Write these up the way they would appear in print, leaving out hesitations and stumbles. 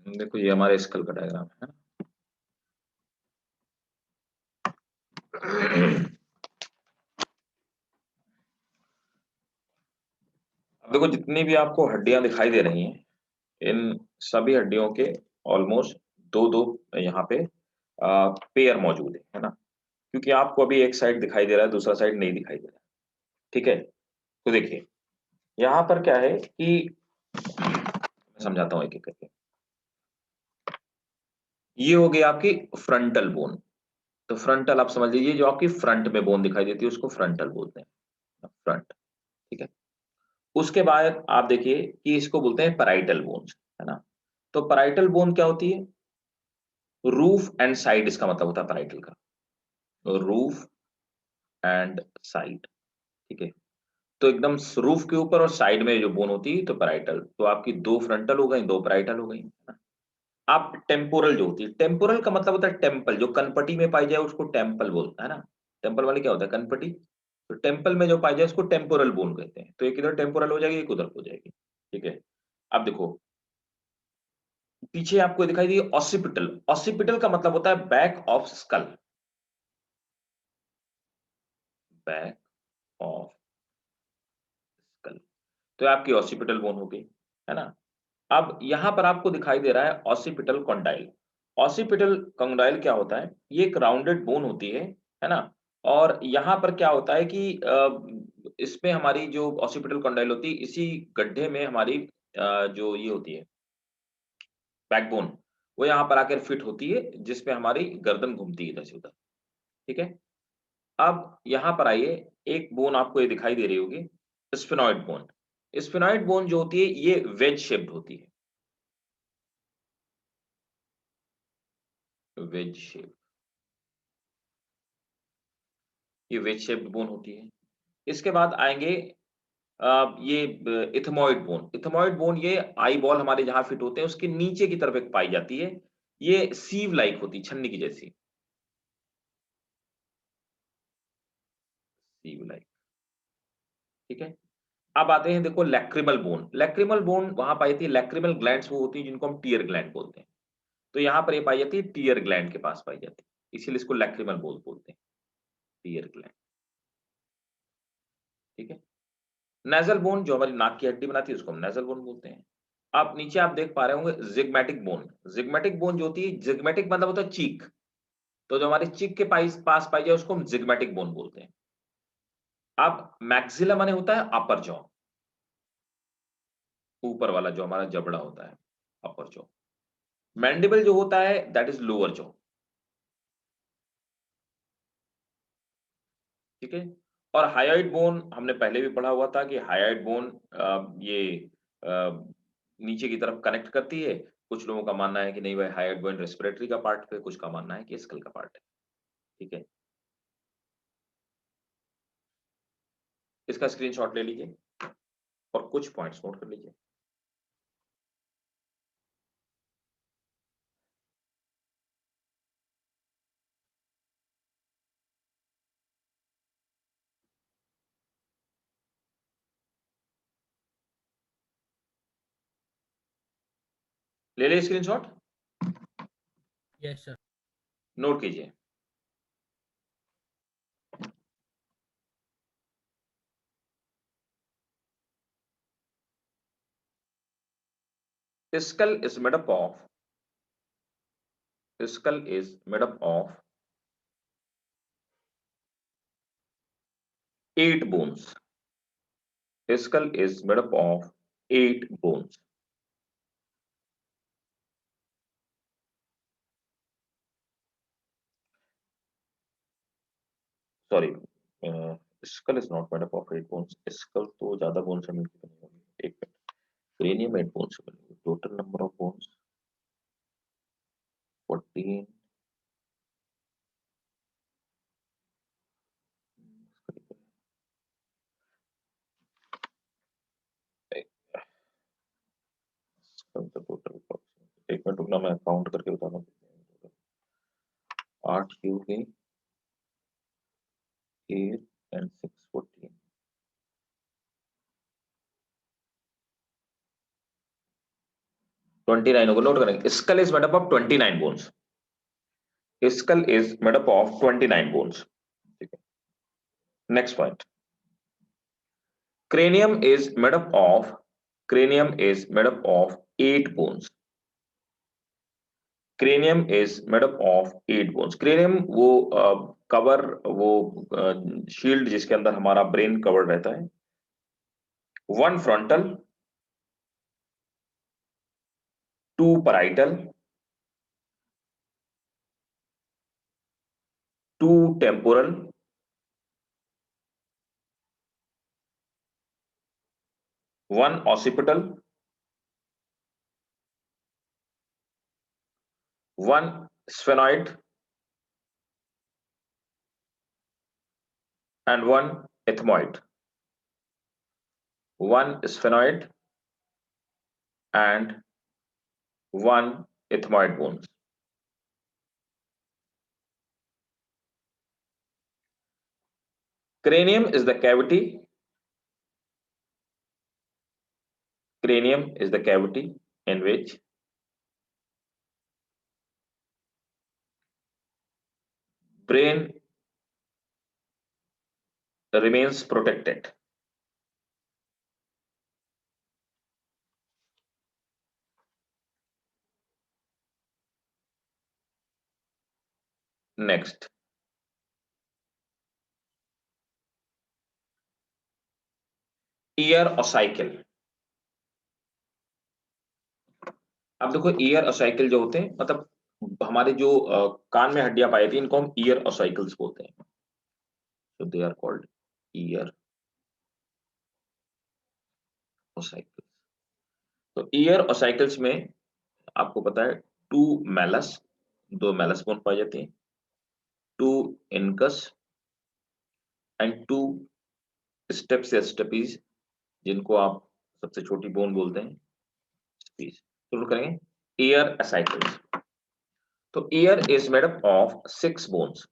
देखो ये हमारे स्कल का डायग्राम है। अब देखो जितनी भी आपको हड्डियां दिखाई दे रही हैं, इन सभी हड्डियों के ऑलमोस्ट दो दो यहाँ पे पेयर मौजूद है ना, क्योंकि आपको अभी एक साइड दिखाई दे रहा है, दूसरा साइड नहीं दिखाई दे रहा है। ठीक है, तो देखिए यहाँ पर क्या है कि मैं समझाता हूँ एक एक करके। ये हो गई आपकी फ्रंटल बोन। तो फ्रंटल आप समझ लीजिए, जो आपकी फ्रंट में बोन दिखाई देती है उसको फ्रंटल बोलते हैं, फ्रंट। ठीक है, उसके बाद आप देखिए कि इसको बोलते हैं पैराइटल बोन्स, है ना। तो पैराइटल बोन क्या होती है? रूफ एंड साइड, इसका मतलब होता है पैराइटल का, रूफ एंड साइड। ठीक है, तो एकदम रूफ के ऊपर और साइड में जो बोन होती है तो पैराइटल, तो आपकी दो फ्रंटल हो गई, दो पैराइटल हो गई, है ना। आप टेम्पोरल जो होती है, टेम्पोरल का मतलब होता है टेम्पल, जो कनपटी में पाई जाए उसको टेम्पल बोलता है ना। टेम्पल वाले क्या होता है? कनपटी। तो टेम्पल में जो पाई जाए उसको टेम्पोरल बोन कहते हैं। तो एक इधर टेम्पोरल हो जाएगी, एक उधर हो जाएगी। ठीक है, अब देखो पीछे आपको दिखाई दी ऑसिपिटल। ऑसिपिटल का मतलब होता है back of skull, back of skull. तो आपकी ऑसिपिटल बोन हो गई, है ना। अब यहां पर आपको दिखाई दे रहा है ऑसिपिटल कॉन्डाइल। ऑसिपिटल कॉन्डाइल क्या होता है? ये एक राउंडेड बोन होती है ना। और यहां पर क्या होता है कि इसमें हमारी जो ऑसिपिटल कॉन्डाइल होती है, इसी गड्ढे में हमारी जो ये होती है बैकबोन, वो यहाँ पर आकर फिट होती है, जिसपे हमारी गर्दन घूमती है इधर से उधर। ठीक है, अब यहाँ पर आइए, एक बोन आपको ये दिखाई दे रही होगी, स्फेनॉइड बोन। स्फेनॉइड बोन जो होती है ये वेज शेप्ड होती है, वेज शेप, ये वेज शेप्ड बोन होती है। इसके बाद आएंगे ये इथमॉइड बोन। इथमॉइड बोन ये आई बॉल हमारे जहां फिट होते हैं उसके नीचे की तरफ एक पाई जाती है। ये सीव लाइक होती है, छन्नी की जैसी, सीव लाइक। ठीक है, अब आते हैं देखो लैक्रिमल बोन। लैक्रिमल बोन वहां पाई जाती है, लैक्रिमल ग्लैंड्स वो होती है जिनको हम टीयर ग्लैंड बोलते हैं। तो यहाँ पर ये पाई जाती है टीयर ग्लैंड के पास पाई जाती है, इसीलिए इसको लैक्रिमल बोन बोलते हैं, टीयर ग्लैंड। ठीक है, नेजल बोन जो हमारी नाक की हड्डी बनाती है उसको हम नेजल बोन बोलते हैं। आप नीचे आप देख पा रहे होंगे जिग्मेटिक बोन। जिग्मेटिक बोन जो होती है, जिग्मेटिक मतलब होता है चीक, तो जो हमारे चीक के पास पाई जाए उसको हम जिग्मेटिक बोन बोलते हैं। अब मैक्सिला माने होता है अपर जॉ, ऊपर वाला जो हमारा जबड़ा होता है, अपर जॉ। मैंडिबल जो होता है दैट इज लोअर जॉ। ठीक है, और हायोइड बोन हमने पहले भी पढ़ा हुआ था कि हायोइड बोन ये अ, नीचे की तरफ कनेक्ट करती है। कुछ लोगों का मानना है कि नहीं भाई, हायोइड बोन रेस्पिरेटरी का पार्ट है, कुछ का मानना है कि स्कल का पार्ट है। ठीक है, इसका स्क्रीनशॉट ले लीजिए और कुछ पॉइंट्स नोट कर लीजिए। ले लिए स्क्रीनशॉट, यस सर। नोट कीजिए। skull is made up of skull is made up of 8 bones. Skull is made up of 8 bones. Sorry, skull is not made up of 8 bones. Skull तो ज्यादा bone से मिलकर बनी होगी। एक minute, cranium 8 bone से बनी होगी। Total number of bones 14। Total एक मिनट रुकना, मैं काउंट करके बता रहा हूँ। 8 की हो गई, 8 एंड 6 14। 29 होगा, नोट करेंगे। Skull is made up of 29 bones, skull is made up of 29 bones. ठीक है, next point, cranium is made up of, cranium is made up of 8 bones, cranium is made up of 8 bones। cranium वो cover, वो shield जिसके अंदर हमारा brain covered रहता है। 1 frontal, 2 parietal, 2 temporal, 1 occipital, 1 sphenoid and 1 ethmoid, 1 sphenoid and 1 ethmoid bones। cranium is the cavity, cranium is the cavity in which brain remains protected। Next, year और cycle. अब देखो year और cycle जो होते हैं, मतलब हमारे जो कान में हड्डियां पाई जाती हैं, इनको हम ईयर और साइकिल्स बोलते हैं। so they are called ear और साइकिल्स। तो ईयर और साइकिल्स में आपको पता है 2 मैलस, 2 मैलस बोन पाई जाती हैं, 2 इनकस एंड 2 स्टेप्स या स्टेपीज, जिनको आप सबसे छोटी बोन बोलते हैं स्पीच। शुरू करेंगे ईयर साइकिल्स। तो year is made up of 6 bones,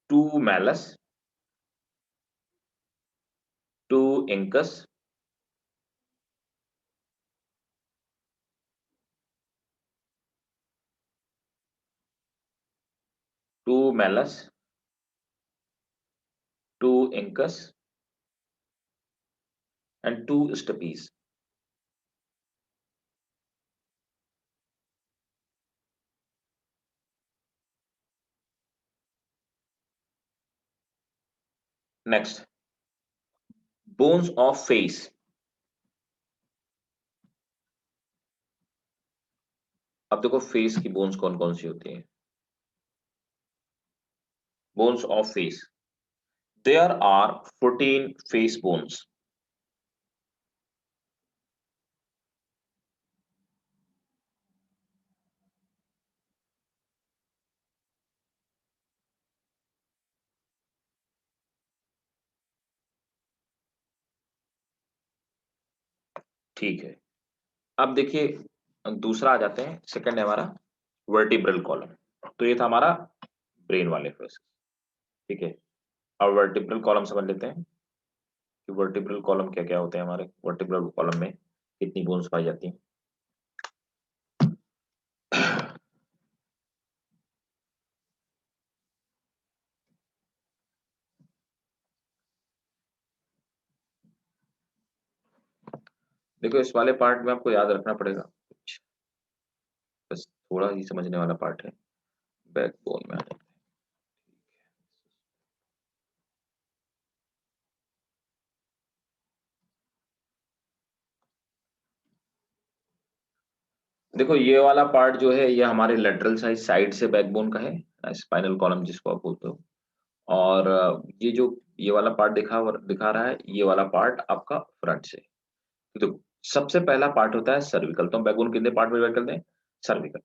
2 malleus, 2 incus, 2 malleus, 2 incus and 2 stapes। Next, bones of face. अब देखो फेस की बोन्स कौन कौन सी होती हैं। Bones of face, there are 14 face bones. ठीक है, अब देखिए दूसरा आ जाते हैं, सेकंड है हमारा वर्टिब्रल कॉलम। तो ये था हमारा ब्रेन वाले फेस। ठीक है, अब वर्टिब्रल कॉलम समझ लेते हैं कि वर्टिब्रल कॉलम क्या क्या होते हैं। हमारे वर्टिब्रल कॉलम में कितनी बोन्स पाई जाती हैं। देखो इस वाले पार्ट में आपको याद रखना पड़ेगा कुछ, बस थोड़ा ही समझने वाला पार्ट है। बैकबोन में आ जाते हैं। देखो ये वाला पार्ट जो है ये हमारे लेटरल साइड से बैकबोन का है, स्पाइनल कॉलम जिसको आप बोलते हो। और ये जो ये वाला पार्ट दिखा रहा है, ये वाला पार्ट आपका फ्रंट से। तो सबसे पहला पार्ट होता है सर्विकल। तो हम बैकबोन कितने पार्ट में डिवाइड करते हैं, सर्विकल।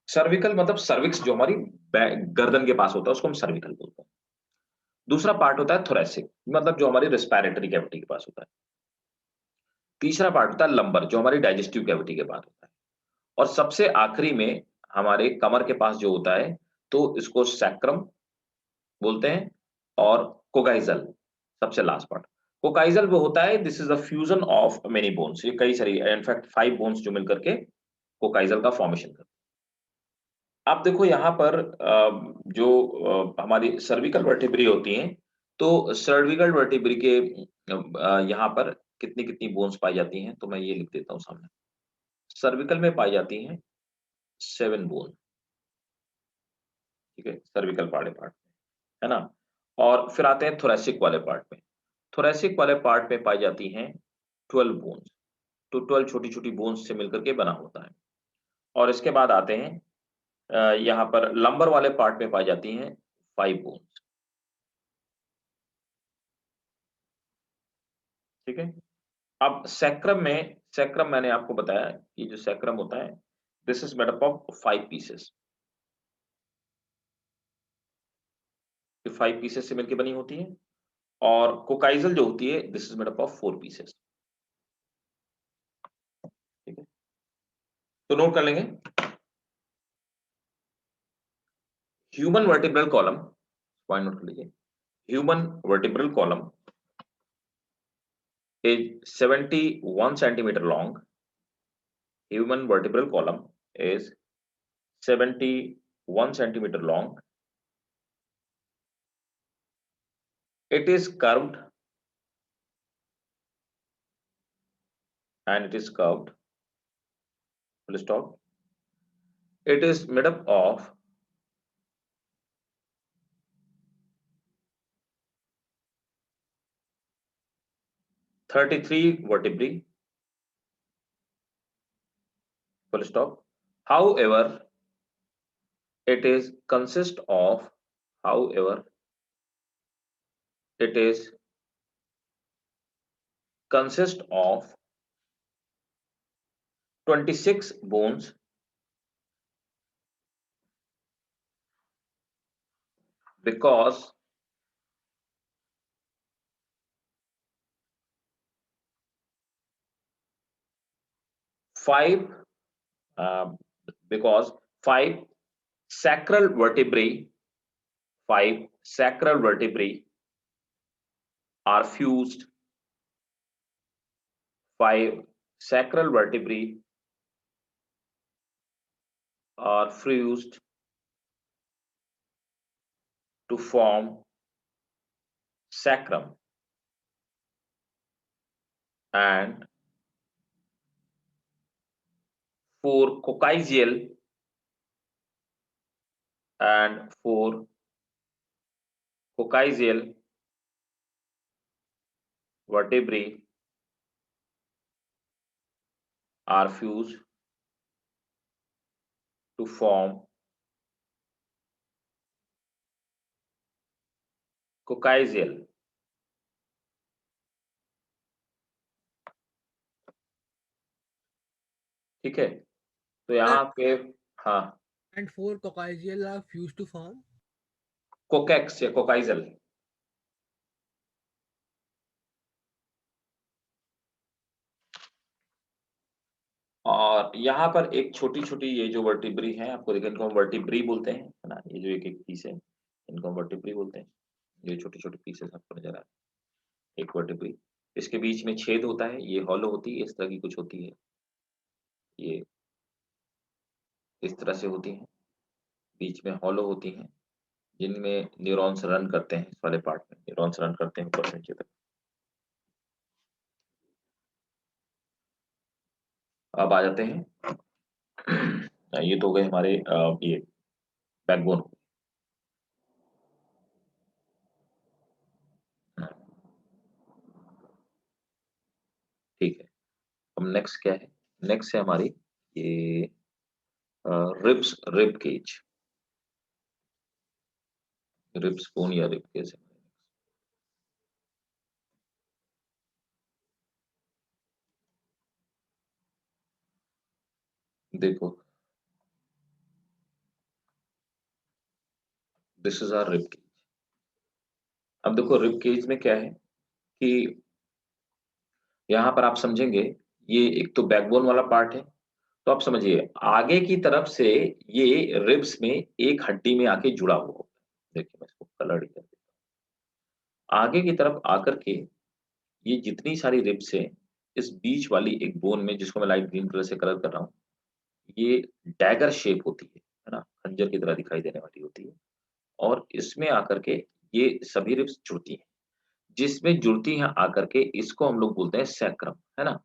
सर्विकल मतलब सर्विक्स जो हमारी गर्दन के पास होता है उसको हम सर्विकल बोलते हैं। दूसरा पार्ट होता है थोरेसिक, मतलब जो हमारी रेस्पिरेटरी कैविटी के पास होता है। तीसरा पार्ट होता है लंबर, जो हमारी डाइजेस्टिव कैविटी के पास होता है। और सबसे आखिरी में हमारे कमर के पास जो होता है, तो इसको सैक्रम बोलते हैं और कोगाइजल, सबसे लास्ट पार्ट। कोकाइजल वो होता है, this is a fusion of many bones, ये कई सारी इनफैक्ट 5 बोन्स जो मिलकर के कोकाइजल का फॉर्मेशन करते हैं। आप देखो यहाँ पर जो हमारी सर्विकल वर्टिब्री होती हैं, तो सर्विकल वर्टिब्री के यहाँ पर कितनी कितनी बोन्स पाई जाती हैं, तो मैं ये लिख देता हूँ सामने। सर्विकल में पाई जाती हैं 7 बोन, ठीक है, सर्विकल वाले पार्ट में, है ना। और फिर आते हैं थोरेसिक वाले पार्ट में। थोरेसिक वाले पार्ट में पाई जाती हैं 12 बोन्स, तो 12 छोटी-छोटी बोन्स से मिलकर के बना होता है। और इसके बाद आते हैं यहाँ पर लंबर वाले पार्ट में पाई जाती हैं 5 बोन्स, ठीक है। अब सैक्रम मैंने आपको बताया कि जो सैक्रम होता है, this is made up of 5 pieces. ये 5 पीसेस से मिलकर बनी होती है। और कोकाइजल जो होती है, this is made up of 4 pieces, ठीक है। तो नोट कर लेंगे, human vertebral column, point note कर लीजिए, human vertebral column is 71 centimeter long. Human vertebral column is 71 centimeter long. It is curved and it is curved. Full stop. It is made up of 33 vertebrae. Full stop. However, it is consist of, however, it is consist of 26 bones because five because 5 sacral vertebrae, 5 sacral vertebrae are fused, 5 sacral vertebrae are fused to form sacrum, and 4 coccygeal and 4 coccygeal vertebrae are fused to form coccygeal. ठीक है, तो यहाँ पे हाँ And 4 coccygeal are fused to form. कोकेक्स या कोकाइजल। और यहाँ पर एक छोटी-छोटी ये जो वर्टिब्री है, आपको देखिए इनको हम वर्टिब्री बोलते हैं, है ना? ये जो एक-एक पीस है, इनको हम वर्टिब्री बोलते हैं। ये छोटे-छोटे पीसेस आपको नजर आ रहे हैं, एक वर्टिब्री। इसके बीच में छेद होता है, ये हॉलो होती है, इस तरह की कुछ होती है। ये इस तरह से होती हैं, बीच में हॉलो होती हैं, जिनमें न्यूरॉन्स रन करते हैं, इस वाले पार्ट में न्यूरॉन्स रन करते हैं ऊपर से नीचे तक। अब आ जाते हैं ये तो हो गए हमारे ये बैकबोन। ठीक है, अब नेक्स्ट क्या है? नेक्स्ट है हमारी ये रिब केज, रिब स्पून या रिब केज। देखो, this is our rib cage. अब देखो रिब केज में क्या है कि यहाँ पर आप समझेंगे, ये एक तो बैकबोन वाला पार्ट है, तो आप समझिए आगे की तरफ से ये रिब्स में एक हड्डी में आके जुड़ा हुआ होता है। देखिए मैं इसको कलर ही कर देता आगे की तरफ आकर के ये जितनी सारी रिब्स हैं, इस बीच वाली एक बोन में जिसको मैं लाइट ग्रीन कलर से कलर कर रहा हूँ, ये डैगर शेप होती है ना? खंजर की तरह दिखाई देने वाली होती है और इसमें आकर के ये सभी रिब्स जुड़ती हैं। जिसमें जुड़ती हैं आकर के इसको हम लोग बोलते हैं सैक्रम, है ना?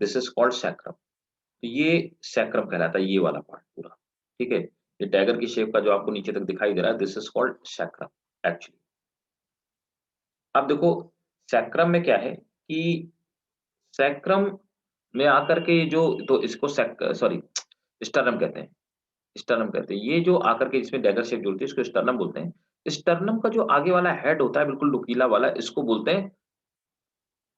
This is called sacrum. तो ये सैक्रम कहलाता है ये वाला पार्ट पूरा, ठीक है? ये डैगर की शेप का जो आपको नीचे तक दिखाई दे रहा है, this is called sacrum actually. अब देखो सैक्रम में क्या है कि सैक्रम में आकर के जो तो इसको सॉरी स्टर्नम कहते हैं, स्टर्नम कहते हैं। ये जो आकर के इसमें डैगर शेप जुड़ती है इसको स्टर्नम बोलते हैं। स्टर्नम का जो आगे वाला हेड होता है बिल्कुल नुकीला वाला इसको बोलते हैं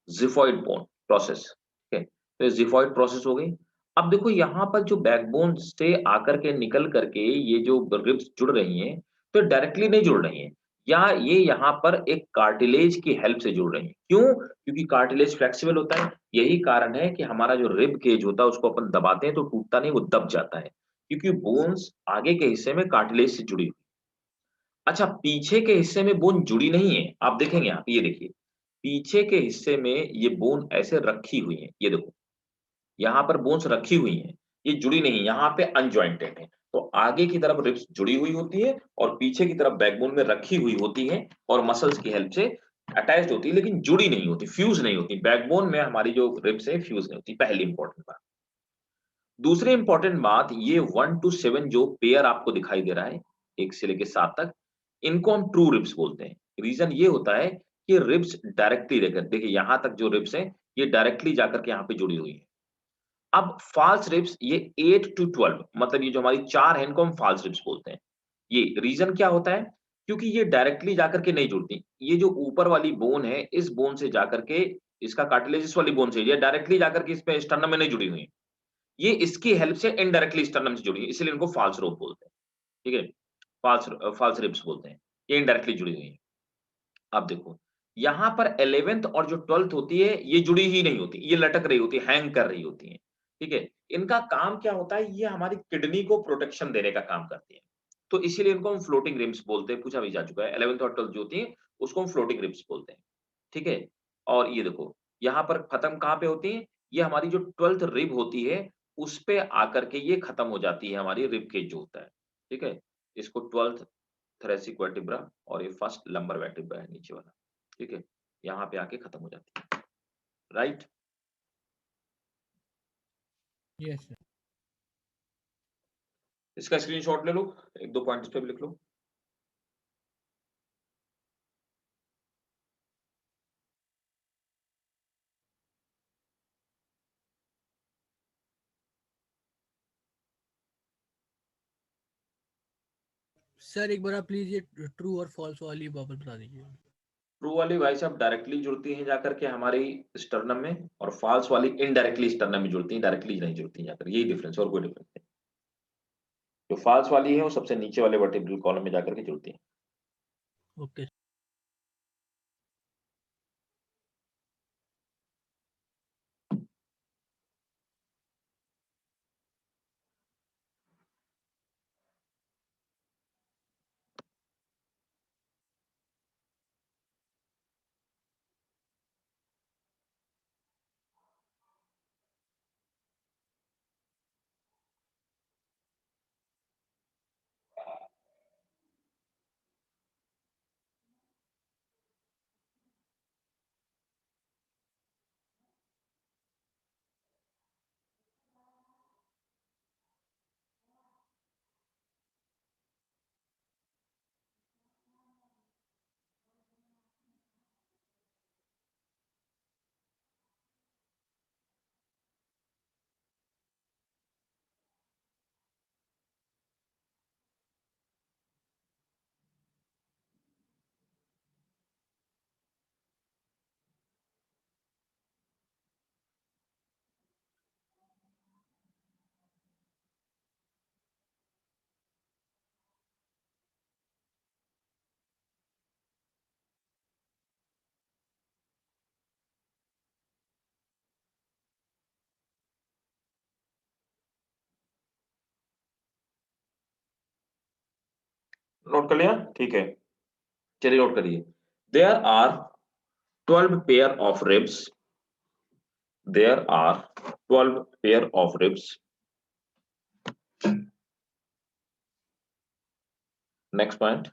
ज़िफॉइड बोन प्रोसेस, ठीक है? तो ये ज़िफॉइड प्रोसेस हो गई। अब देखो यहाँ पर जो बैकबोन से आकर के निकल कर के ये जो रिब्स जुड़ रही हैं, तो डायरेक्टली नहीं जुड़ रही हैं। ये यहाँ पर एक कार्टिलेज की हेल्प से जुड़ रही हैं। क्यों? क्योंकि कार्टिलेज फ्लेक्सिबल होता है। यही कारण है कि हमारा जो रिब केज होता है उसको अपन दबाते हैं तो टूटता नहीं, वो दब जाता है। क्योंकि बोन्स आगे के हिस्से में कार्टिलेज से जुड़ी हुई। अच्छा पीछे के हिस्से में बोन जुड़ी नहीं है। आप देखेंगे यहाँ पे ये देखिए। पीछे के हिस्से में ये बोन ऐसे रखी हुई है, ये देखो, यहाँ पर बोन्स रखी हुई हैं, ये जुड़ी नहीं, यहाँ पे अनजॉइंटेड है। तो आगे की तरफ रिब्स जुड़ी हुई होती है और पीछे की तरफ बैकबोन में रखी हुई होती हैं और मसल्स की हेल्प से अटैच्ड होती है, लेकिन जुड़ी नहीं होती, फ्यूज़ नहीं होती। बैकबोन में हमारी जो रिब्स है फ्यूज़ नहीं होती, पहली इंपॉर्टेंट बात। दूसरी इंपॉर्टेंट बात ये 1 टू 7 जो पेयर आपको दिखाई दे रहा है, 1 से लेके 7 तक, इनको हम ट्रू रिब्स बोलते हैं। रीज़न ये होता है कि रिब्स डायरेक्टली रहकर देखिए यहाँ तक जो रिब्स हैं, ये डायरेक्टली जाकर के यहाँ पे जुड़ी हुई हैं। अब फ़ाल्स रिब्स ये 8 टू 12 मतलब ये जो हमारी 4 हैं इनको हम फ़ाल्स रिब्स बोलते हैं। ये रीज़न क्या होता है? क्योंकि ये डायरेक्टली जाकर के नहीं जुड़ती। ये जो ऊपर वाली बोन है, इस बोन से जाकर के इसका कार्टिलेजिस वाली बोन से ये डायरेक्टली जाकर के इसमें स्टर्नम में नहीं जुड़ी हुई है। ये इसकी हेल्प से इनडायरेक्टली स्टर्नम से जुड़ी है, इसलिए इनको फ़ाल्स रोप बोलते हैं। ठीक है? फ़ाल्स रिब्स बोलते हैं। ये इनडायरेक्टली जुड़ी हुई हैं। अब देखो, यहाँ पर 11th और जो 12th होती है, ये जुड़ी ही नहीं होती, ये लटक रही होती है, हैंग कर रही होती हैं, ठीक है? इनका काम क्या होता है, ये हमारी किडनी को प्रोटेक्शन देने का काम करती हैं। तो इसीलिए इनको हम फ्लोटिंग रिब्स बोलते हैं, पूछा भी जा चुका है। 11th और 12th जो होती हैं, उसको हम फ्लोटिंग रिब्स बोलते हैं, ठीक है? और ये देखो, यहाँ पर खत्म कहाँ पे होती हैं? ये हमारी जो 12th रिब होती है, उस पे आकर के ये खत्म हो जाती है हमारी रिब केज जो होता है, ठीक है? इसको 12th थोरैसिक वर्टिब्रा और ये फर्स्ट लंबर वर्टिब्रा है नीचे वाला, ठीक है? यहाँ पे आके खत्म हो जाती है, राइट? Yes, sir. इसका स्क्रीनशॉट ले लो, 1-2 पॉइंट इस पे भी लिख लो। सर एक बार आप प्लीज ये ट्रू और फॉल्स वाली बबल बता दीजिए। ट्रू वाली भाई साहब डायरेक्टली जुड़ती हैं जाकर के हमारी स्टर्नम में और फॉल्स वाली इनडायरेक्टली स्टर्नम में जुड़ती हैं, डायरेक्टली नहीं जुड़ती हैं जाकर, यही डिफरेंस और कोई डिफरेंस नहीं। जो फॉल्स वाली है वो सबसे नीचे वाले वर्टिब्रल कॉलम में जाकर के जुड़ती हैं। ओके। नोट कर लिया? ठीक है, चलिए नोट करिए। There are 12 pair of ribs. There are 12 pair of ribs. Next point.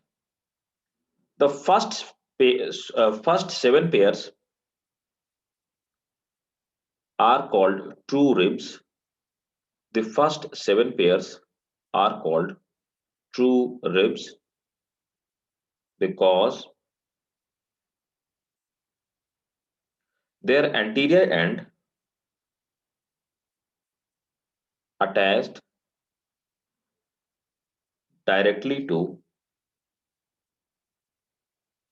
The first 7 pairs are called true ribs. The first 7 pairs are called true ribs because their anterior end attached directly to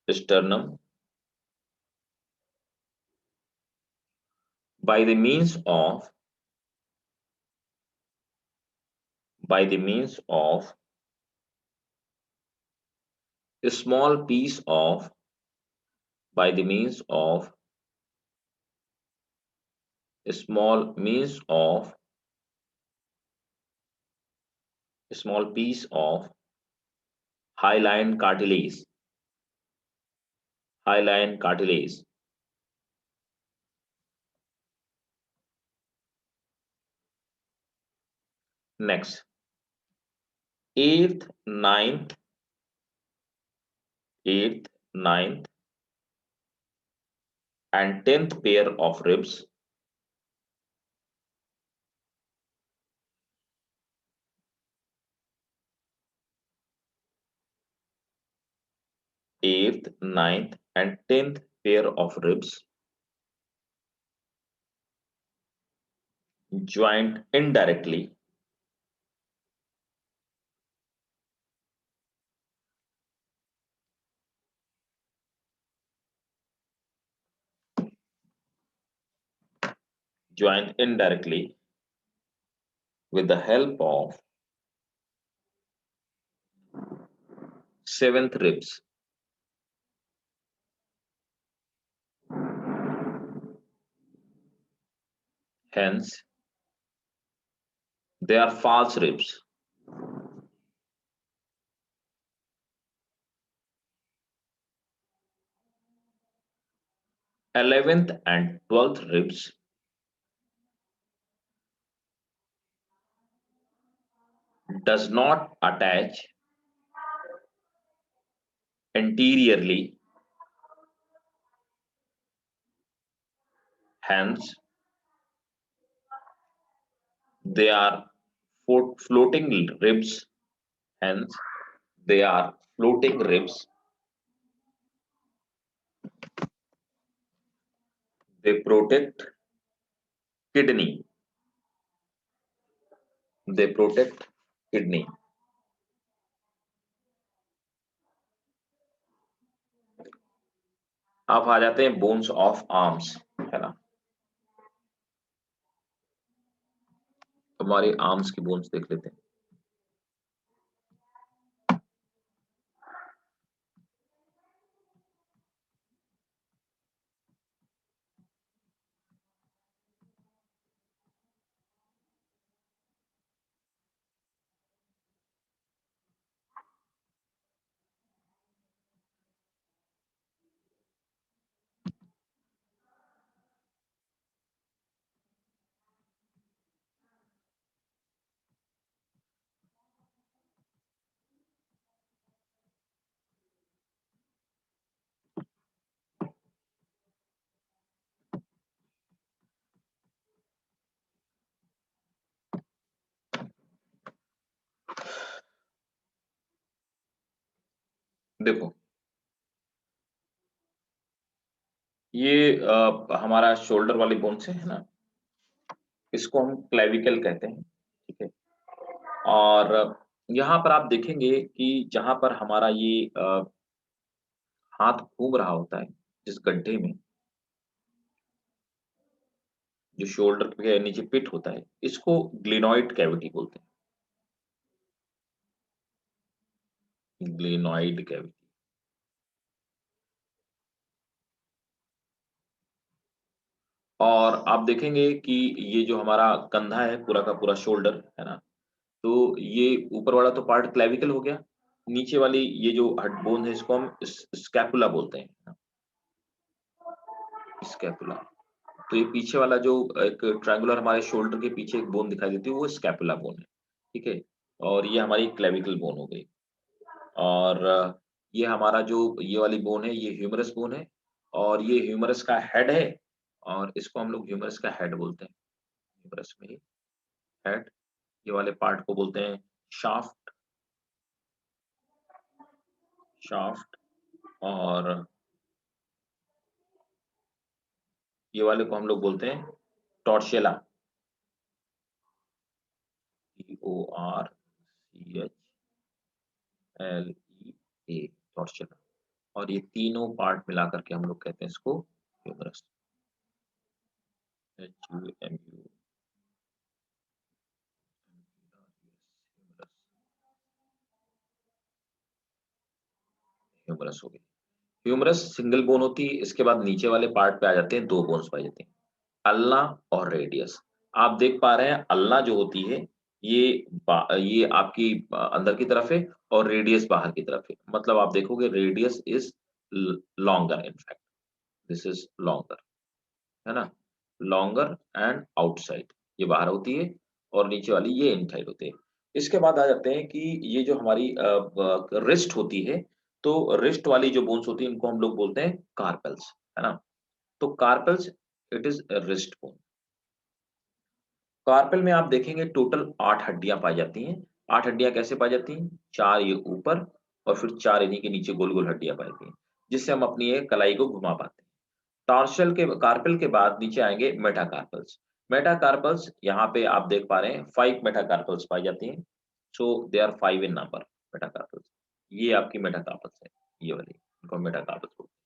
sternum by the means of a small piece of by the means of a small means of a small piece of hyaline cartilage. Hyaline cartilage. Next, 8th, 9th, 8th, 9th, and 10th pair of ribs eighth, 9th, and 10th pair of ribs joined indirectly with the help of 7th ribs. Hence, they are false ribs. Eleventh and 12th ribs does not attach anteriorly, hence they are floating ribs. Hence, they are floating ribs. They protect kidney. They protect kidney. अब आ जाते हैं bones of arms, है ना। हमारे arms की bones देख लेते हैं। देखो, ये हमारा शोल्डर वाली बोन से है ना, इसको हम क्लेविकल कहते हैं, ठीक है। और यहाँ पर आप देखेंगे कि जहां पर हमारा ये हाथ घूम रहा होता है, जिस गड्ढे में, जो शोल्डर के नीचे पिट होता है, इसको ग्लिनॉइड कैविटी बोलते हैं। Glenoid cavity. और आप देखेंगे कि ये जो हमारा कंधा है, पूरा का पूरा शोल्डर, है ना, तो ये ऊपर वाला तो पार्ट क्लेविकल हो गया, नीचे वाली ये जो हड बोन है, इसको हम स्कैपुला बोलते हैं। स्कैपुला। तो ये पीछे वाला जो एक ट्रायंगुलर हमारे शोल्डर के पीछे एक बोन दिखाई देती है वो स्कैपुला बोन है, ठीक है। और ये हमारी क्लेविकल बोन हो गई। और ये हमारा जो ये वाली बोन है ये ह्यूमरस बोन है, और ये ह्यूमरस का हेड है, और इसको हम लोग ह्यूमरस का हेड बोलते हैं। ह्यूमरस में ही हेड, ये वाले पार्ट को बोलते हैं शाफ्ट। शाफ्ट। और ये वाले को हम लोग बोलते हैं टॉर्सियला। TORCHLA, टॉर्सियला। और ये तीनों पार्ट मिला करके हम लोग कहते हैं इसको ह्यूमरस। HUMU, ह्यूमरस हो गई। ह्यूमरस सिंगल बोन होती है, इसके बाद नीचे वाले पार्ट पे आ जाते हैं, दो बोन्स पाई जाते हैं, अल्ना और रेडियस। आप देख पा रहे हैं अल्ना जो होती है ये आपकी अंदर की तरफ है, और रेडियस बाहर की तरफ है। मतलब आप देखोगे radius is longer, in fact this is longer, है ना। लॉन्गर एंड आउटसाइड, ये बाहर होती है, और नीचे वाली ये इनसाइड होती है। इसके बाद आ जाते हैं कि ये जो हमारी रिस्ट होती है, तो रिस्ट वाली जो बोन्स होती है इनको हम लोग बोलते हैं कार्पल्स, है ना। तो carpals, it is wrist bone. Carpal में आप देखेंगे टोटल 8 हड्डियां पाई जाती हैं। 8 हड्डियां कैसे पाई जाती हैं? 4 ये ऊपर, और फिर 4 इन्हीं के नीचे गोल-गोल हड्डियां पाई जाती हैं, जिससे हम अपनी ये कलाई को घुमा पाते हैं। टार्सल के कार्पेल के बाद नीचे आएंगे मेटाकार्पल्स। मेटाकार्पल्स यहाँ पे आप देख पा रहे हैं 5 मेटाकार्पल्स पाई जाती हैं। So they are 5 in number metacarpals. ये आपकी मेटाकार्पल्स है, ये वाली, इनको मेटाकार्पल्स बोलते हैं।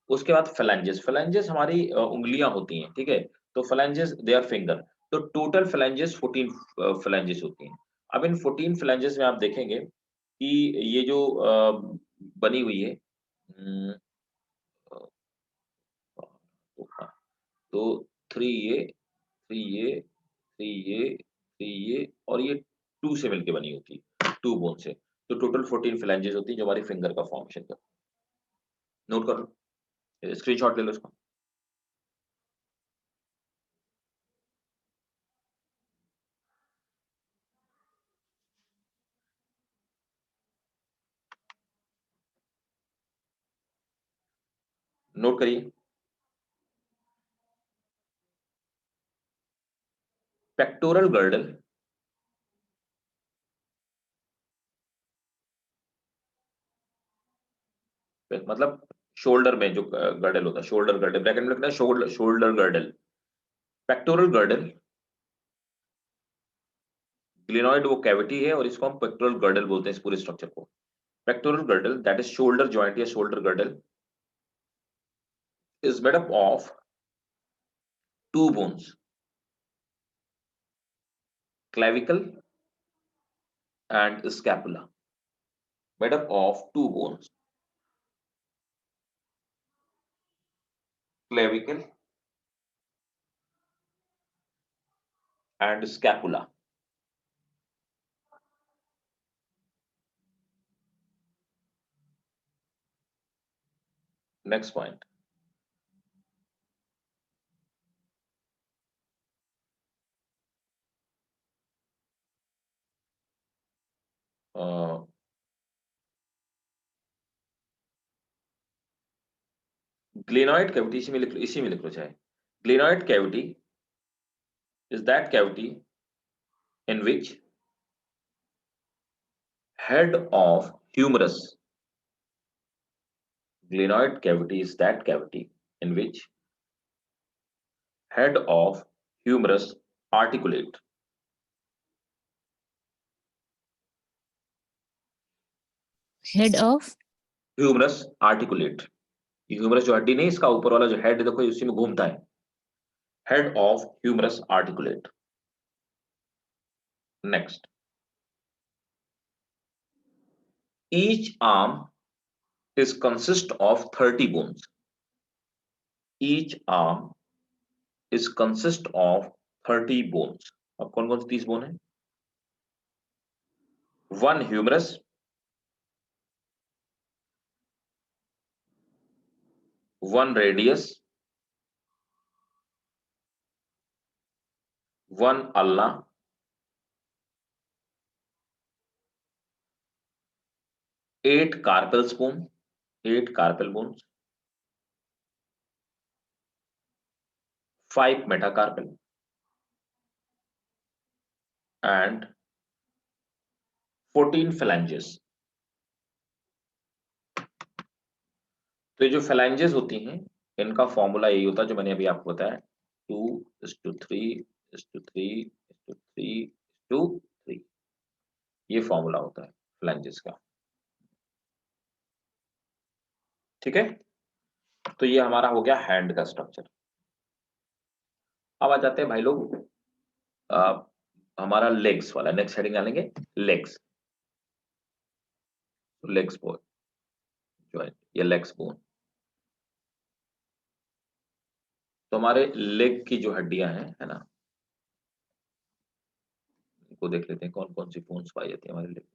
उसके बाद फेलेंजेस। फेलेंजेस हमारी उंगलियां होती हैं, ठीक है। तो फेलेंजेस दे आर फिंगर। तो टोटल फेलेंजेस 14 फेलेंजेस होती हैं। अब इन 14 फेलेंजेस में आप देखेंगे कि ये जो बनी हुई है, तो 3 ये, 3 ये, 3 ये, 3 ये, और ये 2 से मिलके बनी होती है, 2 बोन से। तो टोटल 14 फेलेंजेस होती हैं जो हमारी फिंगर का फॉर्मेशन करती है। नोट कर लो, स्क्रीनशॉट ले लो इसका। नोट करिए। पेक्टोरल गर्डल, मतलब शोल्डर में जो गर्डल होता है, शोल्डर गर्डल, ब्रैकेट में लिखना है shoulder, shoulder girdle. Pectoral girdle, glenoid वो कैविटी है, और इसको हम पेक्टोरल गर्डल बोलते हैं, इस पूरे स्ट्रक्चर को। Pectoral girdle, that is shoulder joint या shoulder girdle, is made up of 2 bones, clavicle and scapula, made up of 2 bones, clavicle and scapula. Next point. Glenoid cavity, इसी में लिख लो चाहे। Glenoid cavity is that cavity in which head of humerus. Glenoid cavity is that cavity in which head of humerus articulate. Head of Humerus articulate. ये humerus जो हड्डी नहीं, इसका ऊपर वाला जो हेड देखो उसी में घूमता है। Head of humerus articulate. Next, each arm is consist of 30 bones. Each arm is consist of 30 bones. अब कौन कौन सी 30 बोन है? 1 humerus, 1 radius, 1 ulna, 8 carpal spoon, 8 carpal bones, 5 metacarpal and 14 phalanges. तो ये जो phalanges होती हैं इनका फॉर्मूला यही होता है जो मैंने अभी आपको बताया, 2:3:3:3:3, ये फॉर्मूला होता है phalanges का। ठीक है, तो ये हमारा हो गया हैंड का स्ट्रक्चर। अब आ जाते हैं भाई लोग हमारा लेग्स वाला, नेक्स्ट हेडिंग डालेंगे लेग्स, लेग्स बोन जॉइंट या लेग्स बोन। तो हमारे लेग की जो हड्डियां हैं, है ना, इनको देख लेते हैं कौन कौन सी बोन्स पाई जाती है हमारे लेग में।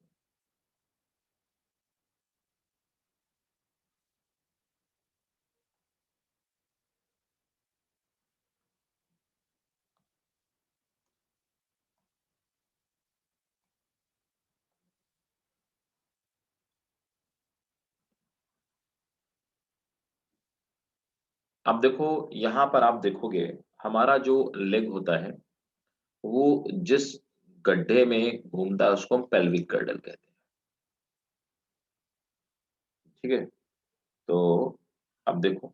अब देखो यहां पर आप देखोगे हमारा जो लेग होता है वो जिस गड्ढे में घूमता है उसको हम पेल्विक गर्डल कहते हैं। ठीक है, तो अब देखो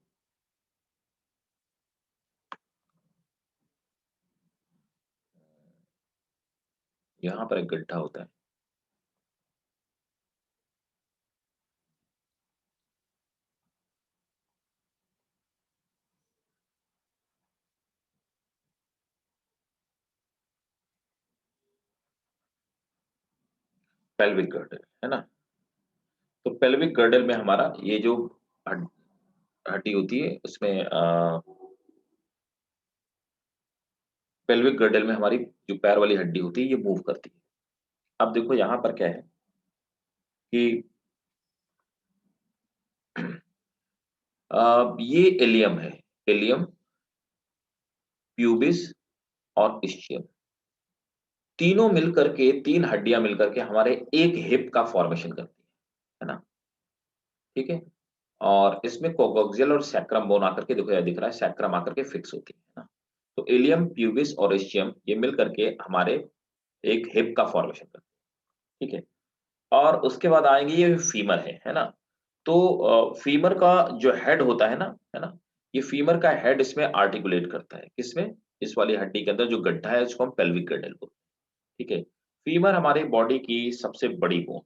यहाँ पर एक गड्ढा होता है, पेल्विक गर्डल, है ना। तो पेल्विक गर्डल में हमारा ये जो हड्डी होती है उसमें पेल्विक गर्डल में हमारी जो पैर वाली हड्डी होती है ये मूव करती है। अब देखो यहाँ पर क्या है कि ये इलियम है, इलियम, प्यूबिस और इस्चियम, तीनों मिलकर के, तीन हड्डियां मिलकर के हमारे एक हिप का फॉर्मेशन करती है ना। ठीक है, और इसमें कोगोक्सियल और सैक्रम बोन आकर के, देखो यह दिख रहा है, सैक्रम आकर के फिक्स होती है ना। तो इलियम, प्यूबिस और इस्चियम ये मिलकर के हमारे एक हिप का फॉर्मेशन करते हैं। ठीक है, और उसके बाद आएंगे ये फीमर है ना। तो फीमर का जो हेड होता है ना, ये फीमर का हेड इसमें आर्टिकुलेट करता है, किसमें, इस वाली हड्डी के अंदर जो गड्ढा है उसको हम पेल्विक गर्डल बोलते हैं। ठीक है, फीमर हमारे बॉडी की सबसे बड़ी बोन।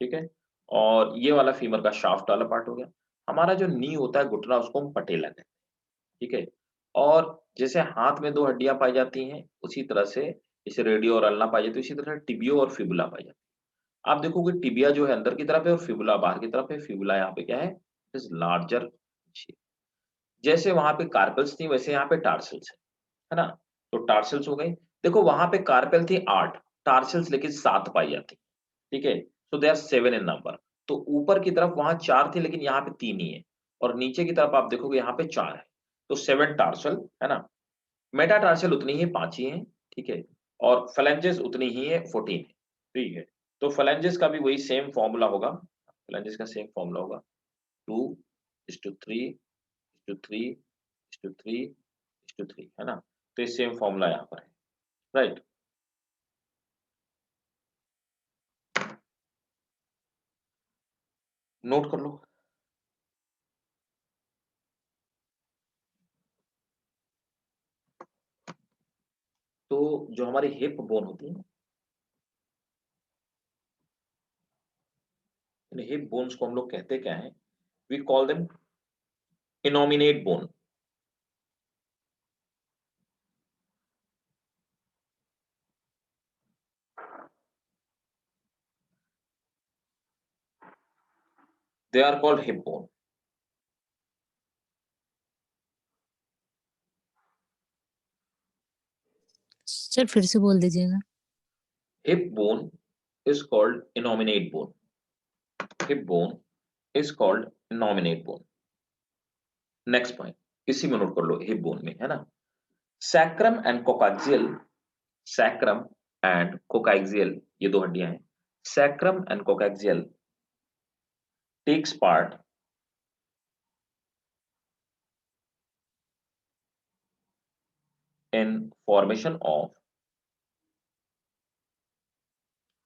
ठीक है, और ये वाला फीमर का शाफ्ट वाला पार्ट हो गया। हमारा जो नी होता है, घुटना, उसको हम पटेला कहते हैं। ठीक है, और जैसे हाथ में दो हड्डियां पाई जाती हैं उसी तरह से जैसे रेडियो और अल्ना पाई जाती है, उसी तरह टिबियो और फिबुला पाई जाती है। आप देखोगे टिबिया जो है अंदर की तरफ है और फिबुला बाहर की तरफ है। फिबुला यहाँ पे क्या है, इज लार्जर। जैसे वहां पे कार्पल्स थी वैसे यहाँ पे टार्सल्स है ना। तो टार्सल्स हो गई, देखो वहां पे कार्पेल थी 8, टार्सल्स लेकिन 7 पाई जाती। ठीक है, सो दे आर 7 इन नंबर। तो ऊपर की तरफ वहां 4 थी लेकिन यहाँ पे 3 ही है, और नीचे की तरफ आप देखोगे यहाँ पे 4 है, तो 7 टार्सल है ना। मेटाटार्सल उतनी ही 5 ही है। ठीक है, और फ्लैंजेस उतनी ही है 14 है। ठीक है, तो फ्लैंजेस का भी वही सेम फॉर्मूला होगा, फ्लैंजेस का सेम फॉर्मूला होगा 2:3:3:3:3 है ना। तो ये सेम फॉर्मूला यहाँ पर है, राइट। नोट कर लो। तो जो हमारी हिप बोन होती है, हिप बोन्स को हम लोग कहते क्या है, we call them innominate bone. They are called hip bone. Sir फिर से बोल दीजिएगा। Hip bone is called innominate bone. Hip bone is called innominate bone. Next point इसी में नोट कर लो, हिप बोन में है ना, sacrum and coccygeal sacrum and coccygeal, ये दो हड्डियां हैं। Sacrum and coccygeal takes part in formation of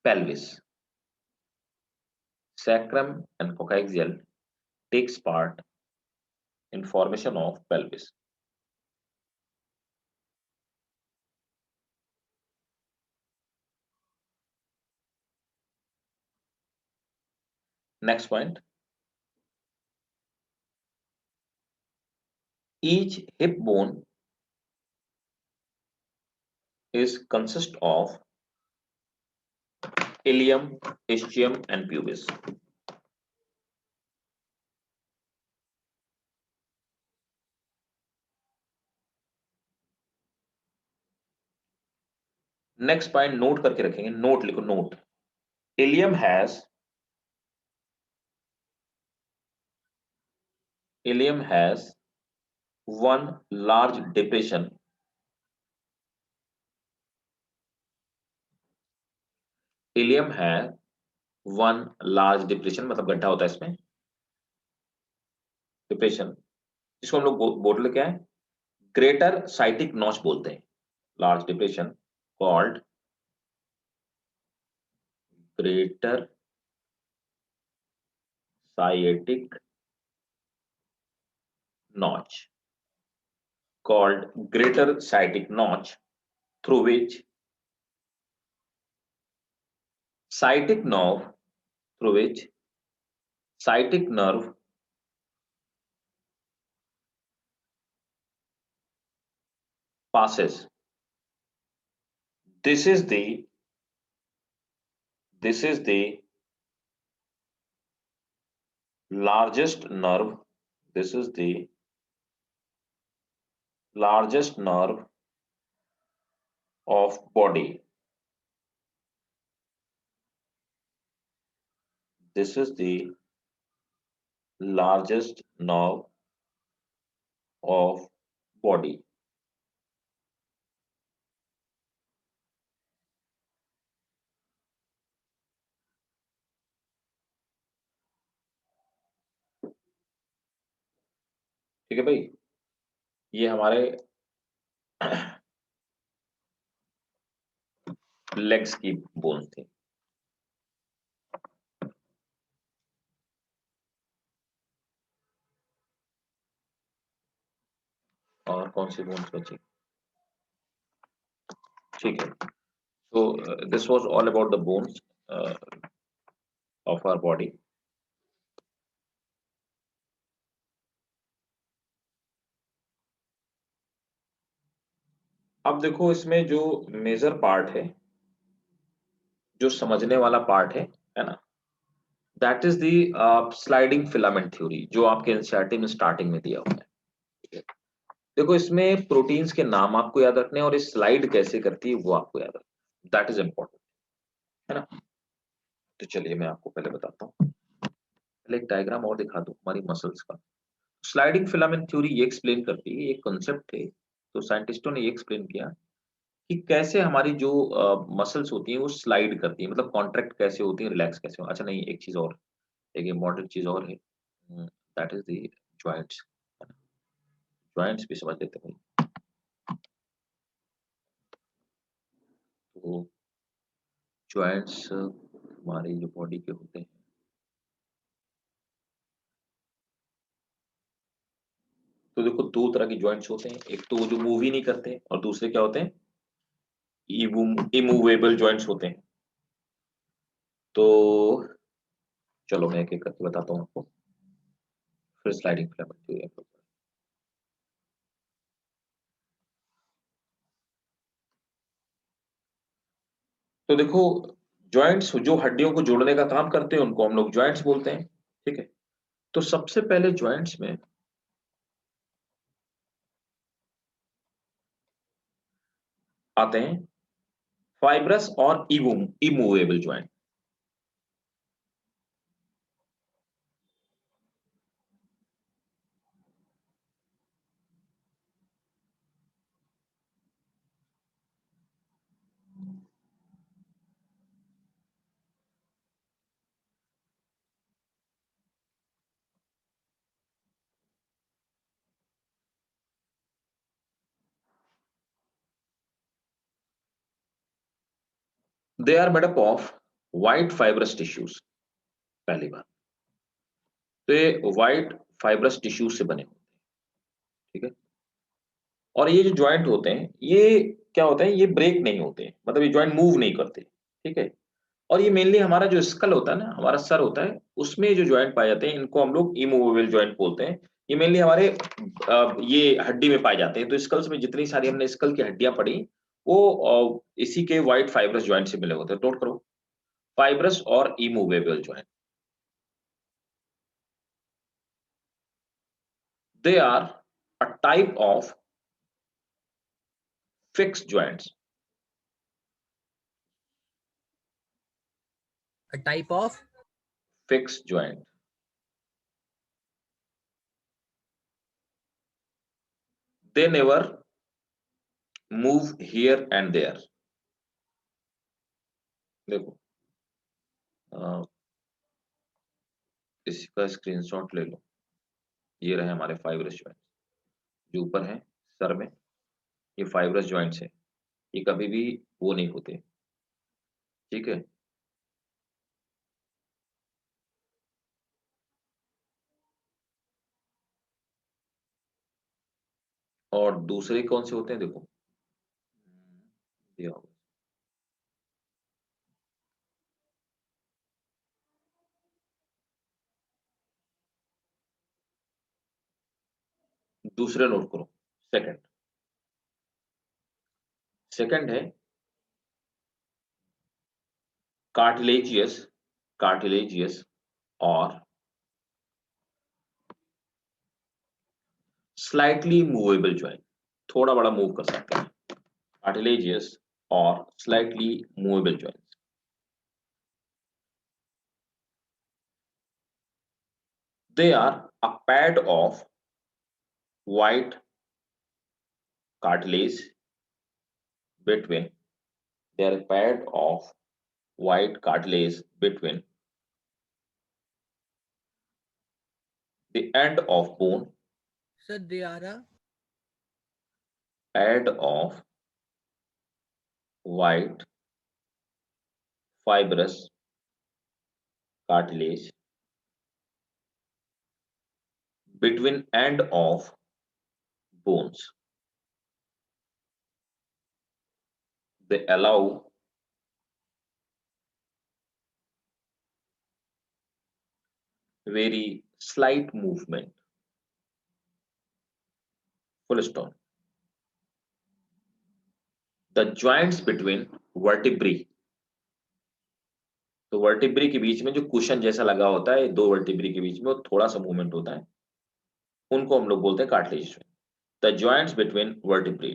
pelvis. Sacrum and coaxial takes part in formation of pelvis. Next point. Each hip bone is consist of ilium, ischium and pubis. Next point note करके रखेंगे, note लिखो, note. Ilium has one large depression, ilium है one large depression, मतलब गड्ढा होता है इसमें, depression, इसको हम लोग बोल क्या है, ग्रेटर साइटिक नॉच बोलते हैं। Large depression called greater sciatic notch, called greater sciatic notch, through which sciatic nerve passes. This is the largest nerve. This is the largest nerve of body. This is the largest nerve of body. ठीक है भाई, ये हमारे legs की bones थी। और कौन सी bones बची? ठीक है, so this was all about the bones of our body. अब देखो इसमें जो मेजर पार्ट है, जो समझने वाला पार्ट है ना, that is the sliding filament theory, जो आपके एनसीईआरटी में स्टार्टिंग में दिया हुआ है। ठीक है? देखो इसमें प्रोटीन्स के नाम आपको याद रखने हैं और इस स्लाइड कैसे करती है वो आपको याद रखना, दैट इज इंपॉर्टेंट, है ना। तो चलिए मैं आपको पहले बताता हूँ, पहले एक डायग्राम और दिखा दूं हमारी मसल्स का। स्लाइडिंग फिलामेंट थ्योरी ये एक्सप्लेन करती है, एक कॉन्सेप्ट है, तो साइंटिस्टों ने ये एक्सप्लेन किया कि कैसे हमारी जो मसल्स होती हैं वो स्लाइड करती हैं, मतलब कॉन्ट्रैक्ट कैसे होती हैं, रिलैक्स कैसे हो। अच्छा नहीं, एक चीज और, एक इम्पोर्टेंट चीज और है, that is the joints. Joints भी समझ लेते हैं। तो जॉइंट्स हमारी जो बॉडी के होते हैं, तो देखो दो तरह के जॉइंट्स होते हैं, एक तो वो जो मूव ही नहीं करते और दूसरे क्या होते हैं, इमूवेबल जॉइंट्स होते हैं। तो चलो मैं एक एक करके बताता हूँ आपको, फिर स्लाइडिंग फिलामेंट थ्योरी। तो देखो जॉइंट्स जो हड्डियों को जोड़ने का काम करते हैं उनको हम लोग जॉइंट्स बोलते हैं। ठीक है, तो सबसे पहले जॉइंट्स में आते हैं फाइब्रस और immovable joint. They are made up of white fibrous tissues, पहली बात तो ये व्हाइट फाइब्रस टिश्यूज से बने होते हैं, ठीक है। और ये जो ज्वाइंट होते हैं ये क्या होता है, ये ब्रेक नहीं होते, मतलब ये ज्वाइंट मूव नहीं करते, ठीक है। और ये मेनली हमारा जो स्कल होता है ना, हमारा सर होता है, उसमें जो ज्वाइंट पाए जाते हैं इनको हम लोग इमूवेबल ज्वाइंट बोलते हैं। ये मेनली हमारे ये हड्डी में पाए जाते हैं। तो स्कल्स में जितनी सारी हमने स्कल की हड्डियां पढ़ी वो इसी के व्हाइट फाइब्रस ज्वाइंट से मिले होते हैं। नोट करो, फाइब्रस और immovable joint, they are a type of fixed joints, A type of fixed joint, they never move here and there। देखो इसका स्क्रीनशॉट ले लो, ये रहे हमारे फाइब्रस ज्वाइंट जो ऊपर है सर में, ये फाइब्रस ज्वाइंट्स है, ये कभी भी वो नहीं होते, ठीक है। और दूसरे कौन से होते हैं देखो, दिया होगा। दूसरे नोट करो, सेकंड, सेकंड है कार्टिलेजियस, कार्टिलेजियस और स्लाइटली मूवेबल ज्वाइंट, थोड़ा बड़ा मूव कर सकते हैं, कार्टिलेजियस और slightly movable joint. They are a pad of white cartilage between, they are a pad of white cartilage between the end of bone, sir they are a pad of white fibrous cartilage between end of bones. They allow very slight movement. Full stop. The joints between vertebrae, तो vertebrae के बीच में जो cushion जैसा लगा होता है, दो vertebrae के बीच में वो थोड़ा सा मूवमेंट होता है, उनको हम लोग बोलते हैं cartilage. The joints between vertebrae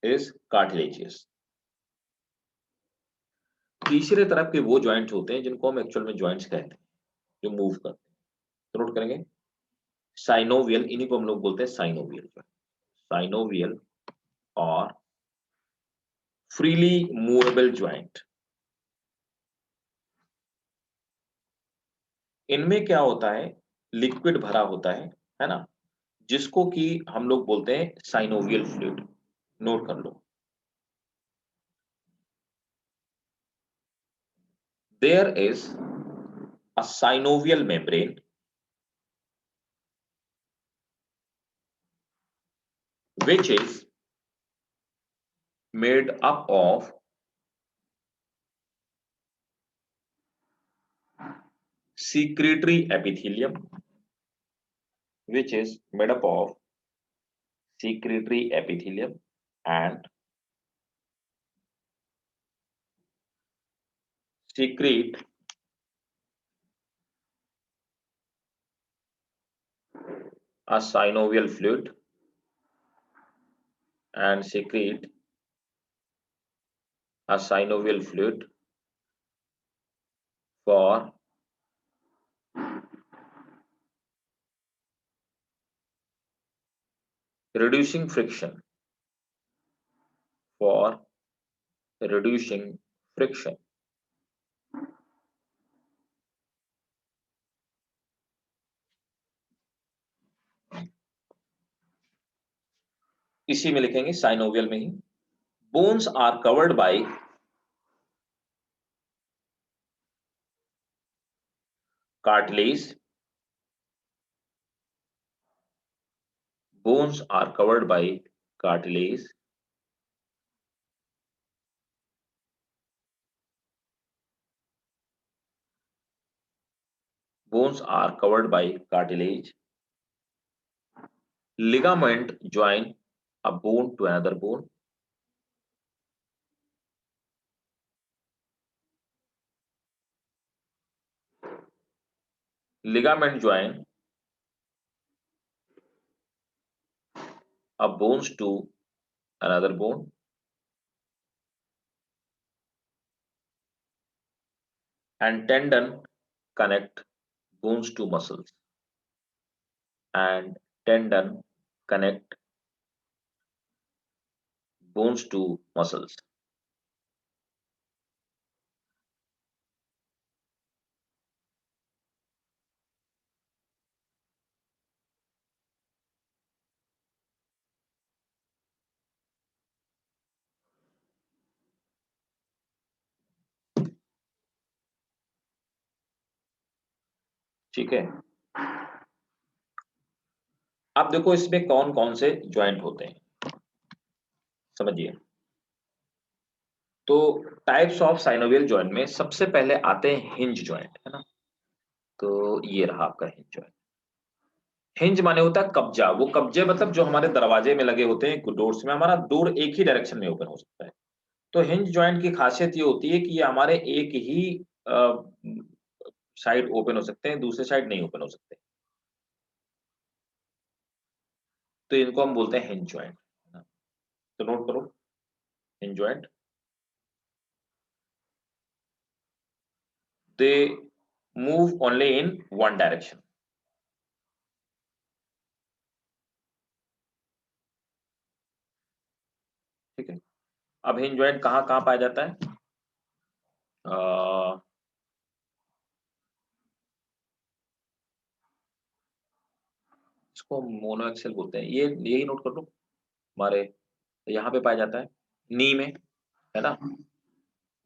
is cartilaginous. तीसरे तरफ के वो जॉइंट्स होते हैं जिनको हम एक्चुअल में जॉइंट्स कहते हैं, जो मूव करते हैं। तो नोट करेंगे, साइनोवियल, इन्हीं को हम लोग बोलते हैं साइनोवियल, साइनोवियल और फ्रीली मूवेबल ज्वाइंट। इनमें क्या होता है, लिक्विड भरा होता है ना, जिसको कि हम लोग बोलते हैं साइनोवियल फ्लूइड। नोट कर लो, there is a synovial membrane which is made up of secretory epithelium, which is made up of secretory epithelium and secrete a synovial fluid and secrete a synovial fluid for reducing friction, for reducing friction। इसी में लिखेंगे synovial में ही, bones are covered by cartilage. Bones are covered by cartilage. Bones are covered by cartilage. Ligament join a bone to another bone. Ligament join a bones to another bone. And tendon connect bones to muscles. And tendon connect bones to muscles. ठीक है, अब देखो इसमें कौन कौन से joint होते हैं, समझिए। तो टाइप्स ऑफ साइनोवियल जॉइंट में सबसे पहले आते हैं हिंज जॉइंट, है ना। तो ये रहा आपका हिंज जॉइंट। हिंज माने होता है कब्जा, वो कब्जे मतलब जो हमारे दरवाजे में लगे होते हैं डोर्स में, हमारा डोर एक ही डायरेक्शन में ओपन हो सकता है। तो हिंज जॉइंट की खासियत ये होती है कि ये हमारे एक ही साइड ओपन हो सकते हैं, दूसरे साइड नहीं ओपन हो सकते। तो इनको हम बोलते हैं हिंज जॉइंट। तो नोट करो, hinge joint, they move only in one direction. ठीक है, अब हिंज जॉइंट कहाँ कहाँ पाया जाता है? इसको मोनो एक्सेल बोलते हैं। ये यही नोट कर लो, हमारे यहाँ पे पाया जाता है, नी में, है ना,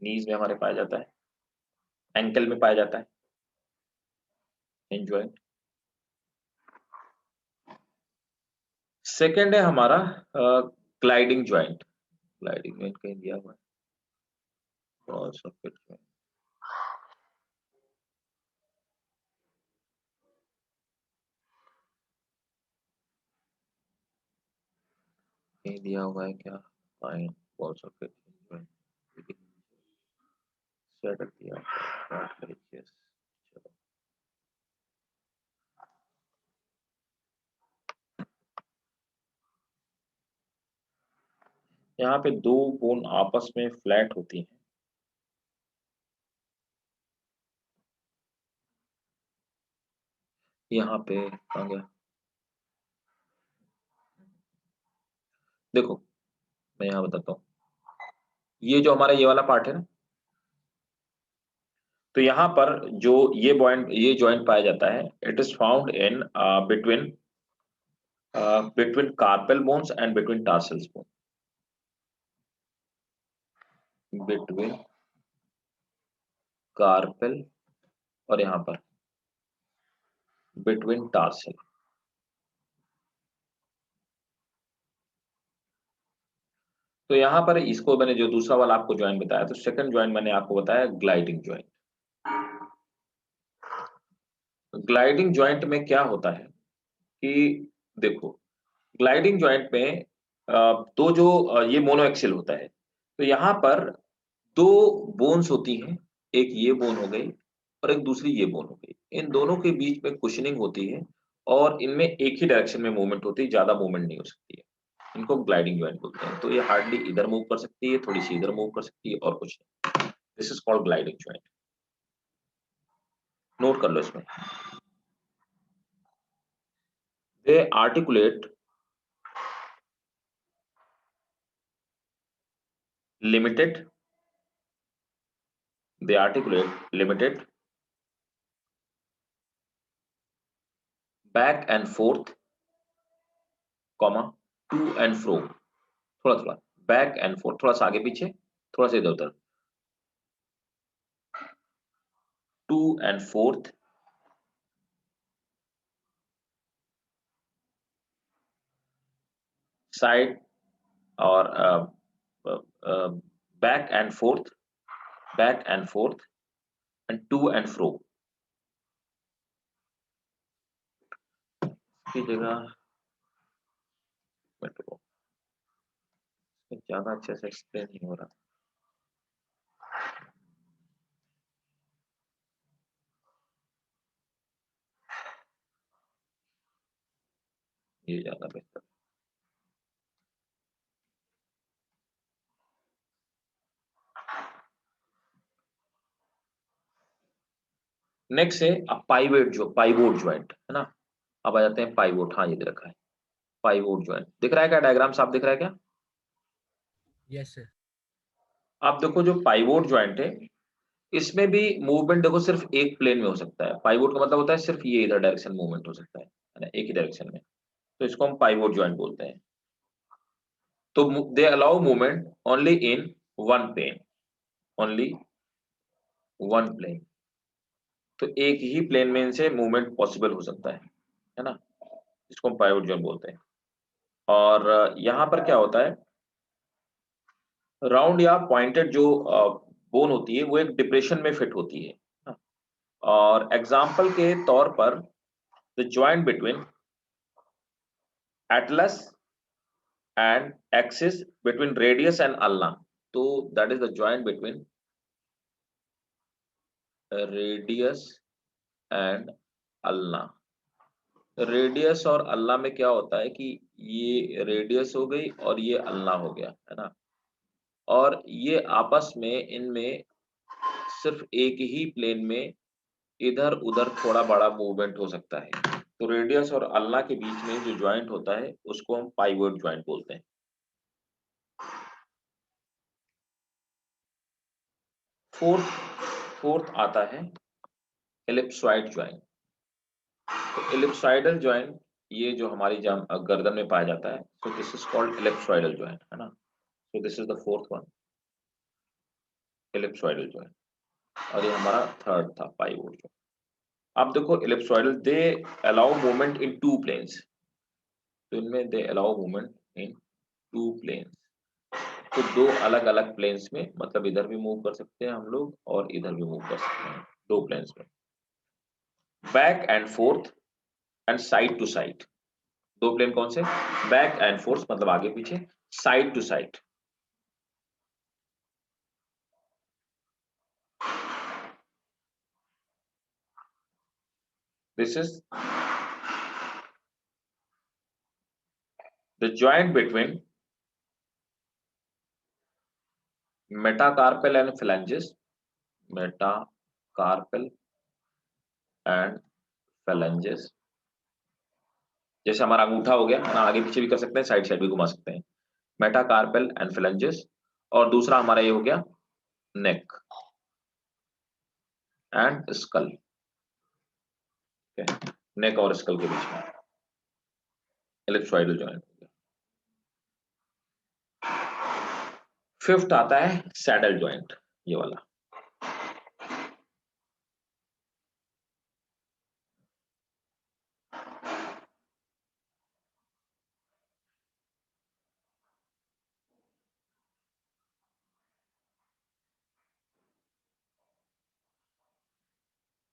नीज में हमारे पाया जाता है, एंकल में पाया जाता है हिंज जॉइंट। सेकेंड है हमारा ग्लाइडिंग जॉइंट। ग्लाइडिंग जॉइंट कहीं दिया हुआ है, क्रॉस सर्किट जॉइंट, कहीं दिया हुआ है क्या? Fine, ball circuit joint, set दिया हुआ है, yes, चलो। यहाँ पे दो बोन आपस में फ्लैट होती हैं, यहाँ पे कहाँ गया? देखो मैं यहाँ बताता हूँ, ये जो हमारा ये वाला पार्ट है ना, तो यहाँ पर जो ये जॉइंट पाया जाता है, it is found in between carpel bones and between tarsals bone, between carpel और यहाँ पर बिटवीन टार्सल। तो यहाँ पर इसको मैंने जो दूसरा वाला आपको ज्वाइंट बताया, तो सेकंड ज्वाइंट मैंने आपको बताया ग्लाइडिंग ज्वाइंट। ग्लाइडिंग ज्वाइंट में क्या होता है कि देखो, ग्लाइडिंग ज्वाइंट में दो जो ये मोनोएक्सियल होता है, तो यहाँ पर दो बोन्स होती हैं, एक ये बोन हो गई और एक दूसरी ये बोन हो गई। इन दोनों के बीच में कुशनिंग होती है और इनमें एक ही डायरेक्शन में मूवमेंट होती है, ज्यादा मूवमेंट नहीं हो सकती है। इनको ग्लाइडिंग ज्वाइंट बोलते हैं। तो ये हार्डली इधर मूव कर सकती है, थोड़ी सी इधर मूव कर सकती है और कुछ नहीं। This is called gliding joint. Note कर लो इसमें, दे articulate limited, they articulate limited, back and forth, comma, to and fro, थोड़ा थोड़ा बैक एंड फोर्थ, थोड़ा सा आगे पीछे, थोड़ा सा इधर उधर, 2 and 4th, साइड और back and forth, back and forth and to and fro की जगह ज्यादा अच्छे से एक्सप्लेन नहीं हो रहा। ये ज्यादा बेहतर। नेक्स्ट है पाइवोट ज्वाइंट है ना। अब आ जाते हैं पाइवोट। हाँ ये दे रखा है पाइवोट ज्वाइंट, दिख रहा है क्या डायग्राम साफ दिख रहा है क्या? Yes sir. आप देखो जो पाइवोट ज्वाइंट है इसमें भी मूवमेंट देखो सिर्फ एक प्लेन में हो सकता है। पाइवोट का मतलब होता है सिर्फ ये इधर डायरेक्शन मूवमेंट हो सकता है ना, एक ही डायरेक्शन में, तो इसको हम पाइवोट ज्वाइंट बोलते हैं। तो they allow movement only in one plane, only one plane, तो एक ही प्लेन में इनसे मूवमेंट पॉसिबल हो सकता है ना, इसको हम पाइवोट ज्वाइंट बोलते हैं। और यहाँ पर क्या होता है, राउंड या पॉइंटेड जो बोन होती है वो एक डिप्रेशन में फिट होती है ना? और एग्जाम्पल के तौर पर the joint between Atlas and axis between radius and ulna, so that is the joint between radius and ulna। Radius और अल्ना में क्या होता है कि ये रेडियस हो गई और ये अल्ना हो गया है ना, और ये आपस में इनमें सिर्फ एक ही प्लेन में इधर उधर थोड़ा बड़ा मूवमेंट हो सकता है। तो रेडियस और अल्ना के बीच में जो ज्वाइंट होता है उसको हम पाइवोट ज्वाइंट बोलते हैं। फोर्थ आता है एलिप्सॉइड ज्वाइंट। तो एलिप्सॉइडल ज्वाइंट ये जो हमारी गर्दन में पाया जाता है, so this is called ellipsoidal joint है ना। so this is the fourth one, ellipsoidal joint, और ये हमारा थर्ड था पाइवोट ज्वाइंट। अब देखो ellipsoidal they allow movement in two planes, तो इनमें they allow movement in two planes, तो दो अलग अलग प्लेन्स में, मतलब इधर भी मूव कर सकते हैं हम लोग और इधर भी मूव कर सकते हैं, दो प्लेन्स में, back and forth and side to side. दो प्लेन कौन से? बैक एंड फोर्थ मतलब आगे पीछे, side to side. This is the joint between metacarpal and phalanges, metacarpal and phalanges। जैसे हमारा अंगूठा हो गया है ना, आगे पीछे भी कर सकते हैं, साइड साइड भी घुमा सकते हैं, मेटाकार्पल एंड phalanges। और दूसरा हमारा ये हो गया नेक एंड स्कल, नेक और स्कल के बीच में एलिप्सॉइडल जॉइंट हो गया। फिफ्थ आता है सैडल जॉइंट, ये वाला।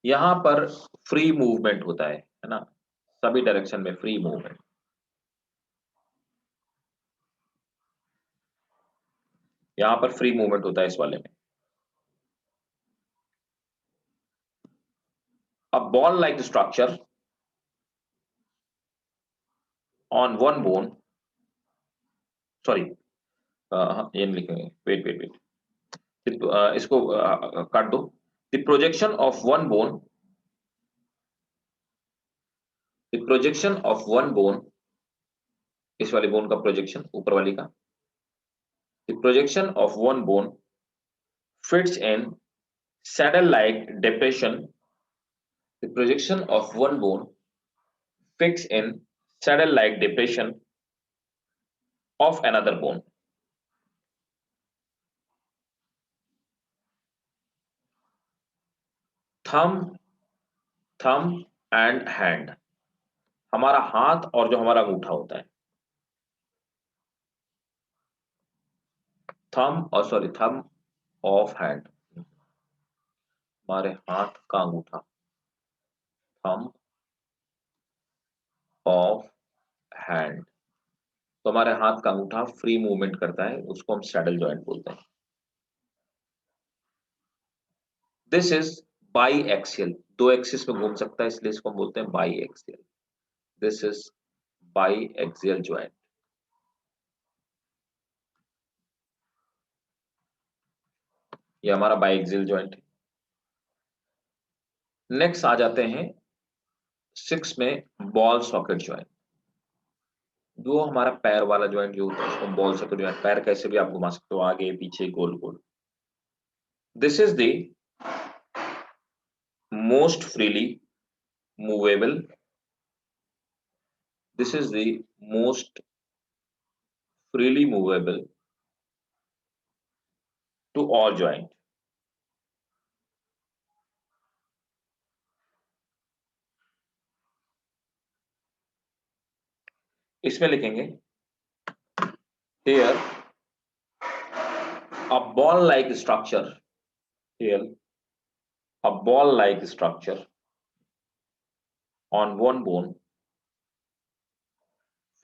यहां पर फ्री मूवमेंट होता है ना, सभी डायरेक्शन में फ्री मूवमेंट। यहां पर फ्री मूवमेंट होता है इस वाले में। A ball like structure on one bone, sorry ये नहीं लिखेंगे, वेट इसको काट दो। The projection of one bone, the projection of one bone, इस वाली बोन का प्रोजेक्शन, ऊपर वाली का, the projection of one bone fits in saddle like depression, the projection of one bone fits in saddle like depression of another bone। थम and hand, हमारा हाथ और जो हमारा अंगूठा होता है, थम ऑफ हैंड, हमारे हाथ का अंगूठा, थम ऑफ हैंड, तो हमारे हाथ का अंगूठा फ्री मूवमेंट करता है, उसको हम सैडल जॉइंट बोलते हैं। दिस इज बाई एक्सियल, दो एक्सिस में घूम सकता है, इसलिए इसको हम बोलते हैं by axial. This is by axial joint. ये हमारा बाई एक्सियल ज्वाइंट है। नेक्स्ट आ जाते हैं 6 में बॉल सॉकेट ज्वाइंट। जो हमारा पैर वाला ज्वाइंट जो होता है उसको बॉल सॉकेट ज्वाइंट, पैर कैसे भी आप घुमा सकते हो, आगे पीछे गोल गोल। This is the most freely movable, this is the most freely movable to all joint। इसमें लिखेंगे here a ball like structure, here a ball like structure on one bone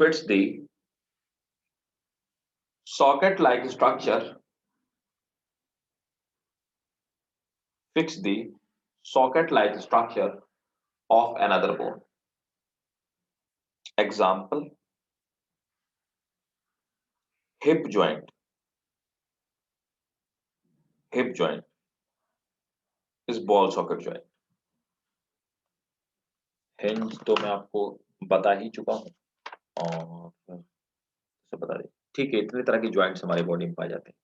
fits the socket like structure, fits the socket like structure of another bone। Example, hip joint, hip joint is ball socket joint। Hinge तो मैं आपको बता ही चुका हूं और बता दें, ठीक है। इतने तरह के ज्वाइंट्स हमारे बॉडी में पाए जाते हैं।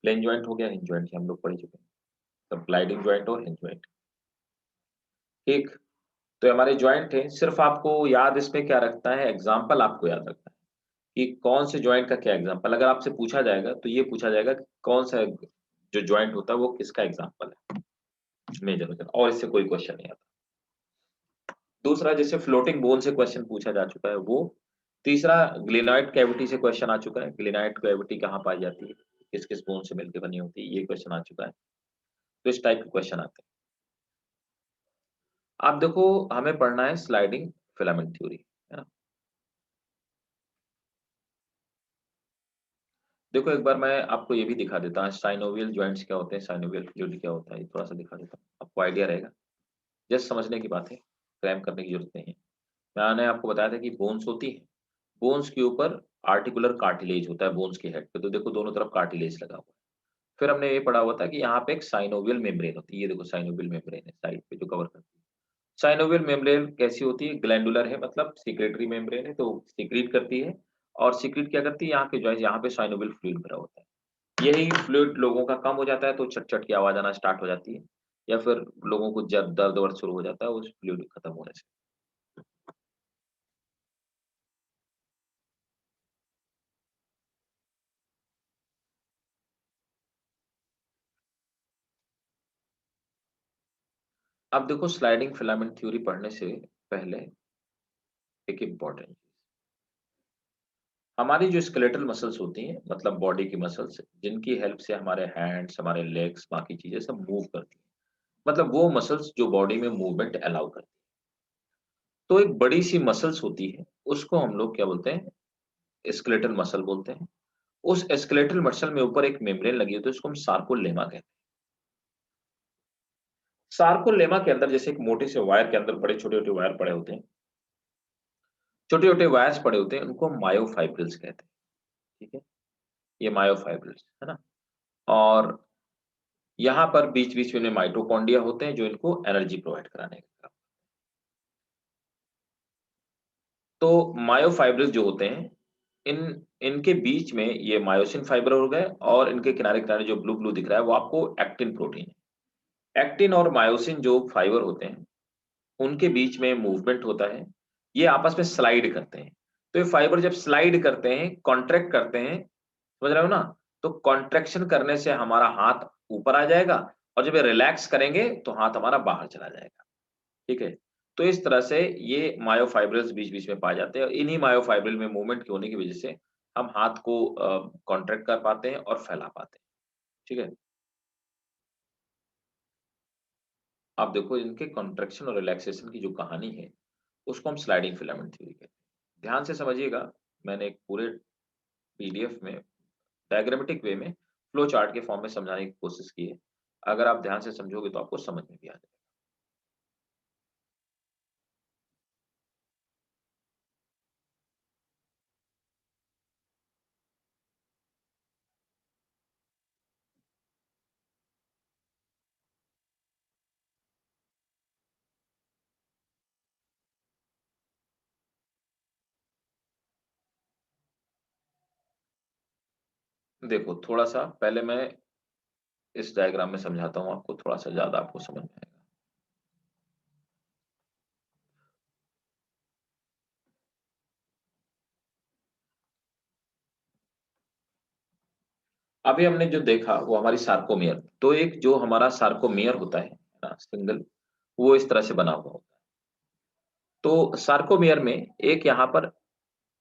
प्लेन ज्वाइंट हो गया, हिंज ज्वाइंट हम लोग पढ़ चुके हैं, तब ग्लाइडिंग ज्वाइंट और हिंज ज्वाइंट। ठीक, तो हमारे ज्वाइंट है, सिर्फ आपको याद इसमें क्या रखता है, एग्जाम्पल आपको याद रखना है कि कौन से ज्वाइंट का क्या एग्जाम्पल। अगर आपसे पूछा जाएगा तो ये पूछा जाएगा कि कौन सा जो ज्वाइंट होता है वो किसका एग्जाम्पल है, मेजर मेजर, और इससे कोई क्वेश्चन नहीं आता। दूसरा, जैसे फ्लोटिंग बोन से क्वेश्चन पूछा जा चुका है वो। तीसरा, ग्लेनॉइड कैविटी से क्वेश्चन आ चुका है, ग्लेनॉइड कैविटी कहाँ पाई जाती है, किस किस बोन से मिलकर बनी होती है, ये क्वेश्चन आ चुका है। तो इस टाइप के क्वेश्चन आते हैं। आप देखो, हमें पढ़ना है स्लाइडिंग फिलामेंट थ्योरी, है ना। देखो एक बार मैं आपको ये भी दिखा देता हूँ, साइनोवियल जॉइंट्स क्या होते हैं, साइनोवियल फ्लूइड क्या होता है, ये थोड़ा सा दिखा देता हूँ, आपको आइडिया रहेगा। जस्ट समझने की बात है, क्रैम करने की जरूरत नहीं है। मैंने आपको बताया था कि बोन्स होती है, बोन्स के ऊपर आर्टिकुलर कार्टिलेज होता है बोन्स के हेड पे, तो देखो दोनों तरफ कार्टिलेज लगा हुआ है। फिर हमने ये पढ़ा हुआ था कि यहाँ पे एक साइनोवियल मेम्ब्रेन होती है, ये देखो साइनोवियल मेम्ब्रेन है साइड पे जो कवर करती है। साइनोवियल मेम्ब्रेन कैसी होती है, ग्लैंडुलर है, मतलब सीक्रेटरी मेम्ब्रेन है, तो सीक्रेट करती है। और सीक्रेट क्या करती है, यहाँ के जॉइंट, यहाँ पे साइनोवियल फ्लूइड भरा होता है। यही फ्लूइड लोगों का कम हो जाता है तो चट-चट की आवाज आना स्टार्ट हो जाती है, या फिर लोगों को जब दर्द-वर्द शुरू हो जाता है उस फ्लूइड खत्म होने से। अब देखो, स्लाइडिंग फिलामेंट थ्योरी पढ़ने से पहले एक इम्पोर्टेंट, हमारी जो स्केलेटल मसल्स होती हैं, मतलब बॉडी की मसल्स, जिनकी हेल्प से हमारे हैंड्स, हमारे लेग्स, बाकी चीजें सब मूव करती हैं, मतलब वो मसल्स जो बॉडी में मूवमेंट अलाउ करती है। तो एक बड़ी सी मसल्स होती है, उसको हम लोग क्या बोलते हैं, स्केलेटल मसल बोलते हैं। उस स्केलेटल मसल में ऊपर एक मेम्ब्रेन लगी होती है, उसको हम सार्कोलेमा कहते हैं। सार्कोलेमा के अंदर जैसे एक मोटे से वायर के अंदर बड़े छोटे छोटे वायर पड़े होते हैं, छोटे छोटे वायर्स पड़े होते हैं, उनको मायोफाइब्रिल्स कहते हैं। ठीक है, ये मायोफाइब्रिल्स है ना। और यहाँ पर बीच बीच में माइटोकॉन्ड्रिया होते हैं जो इनको एनर्जी प्रोवाइड कराने का काम। तो मायोफाइब्रिल्स जो होते हैं, इनके बीच में ये मायोसिन फाइबर हो गए, और इनके किनारे किनारे जो ब्लू ब्लू दिख रहा है वो आपको एक्टिन प्रोटीन है। एक्टिन और मायोसिन जो फाइबर होते हैं, उनके बीच में मूवमेंट होता है, ये आपस में स्लाइड करते हैं। तो ये फाइबर जब स्लाइड करते हैं, कॉन्ट्रैक्ट करते हैं, समझ रहे हो ना, तो कॉन्ट्रैक्शन करने से हमारा हाथ ऊपर आ जाएगा, और जब ये रिलैक्स करेंगे तो हाथ हमारा बाहर चला जाएगा, ठीक है। तो इस तरह से ये मायोफाइब्रिल्स बीच-बीच में पाए जाते हैं और इन्हीं मायोफाइब्रिल में मूवमेंट के होने की वजह से हम हाथ को कॉन्ट्रैक्ट कर पाते हैं और फैला पाते हैं, ठीक है। आप देखो इनके कॉन्ट्रैक्शन और रिलैक्सेशन की जो कहानी है, उसको हम स्लाइडिंग फिलामेंट थ्योरी कहते हैं। ध्यान से समझिएगा, मैंने एक पूरे पीडीएफ में डायग्रामेटिक वे में फ्लो चार्ट के फॉर्म में समझाने की कोशिश की है। अगर आप ध्यान से समझोगे तो आपको समझ में भी आ जाएगा। देखो थोड़ा-सा पहले मैं इस डायग्राम में समझाता हूँ आपको, थोड़ा-सा ज़्यादा आपको समझ में आएगा। अभी हमने जो देखा वो हमारी सार्कोमियर, तो एक जो हमारा सार्कोमियर होता है ना सिंगल, वो इस तरह से बना हुआ होता है। तो सार्कोमियर में एक यहाँ पर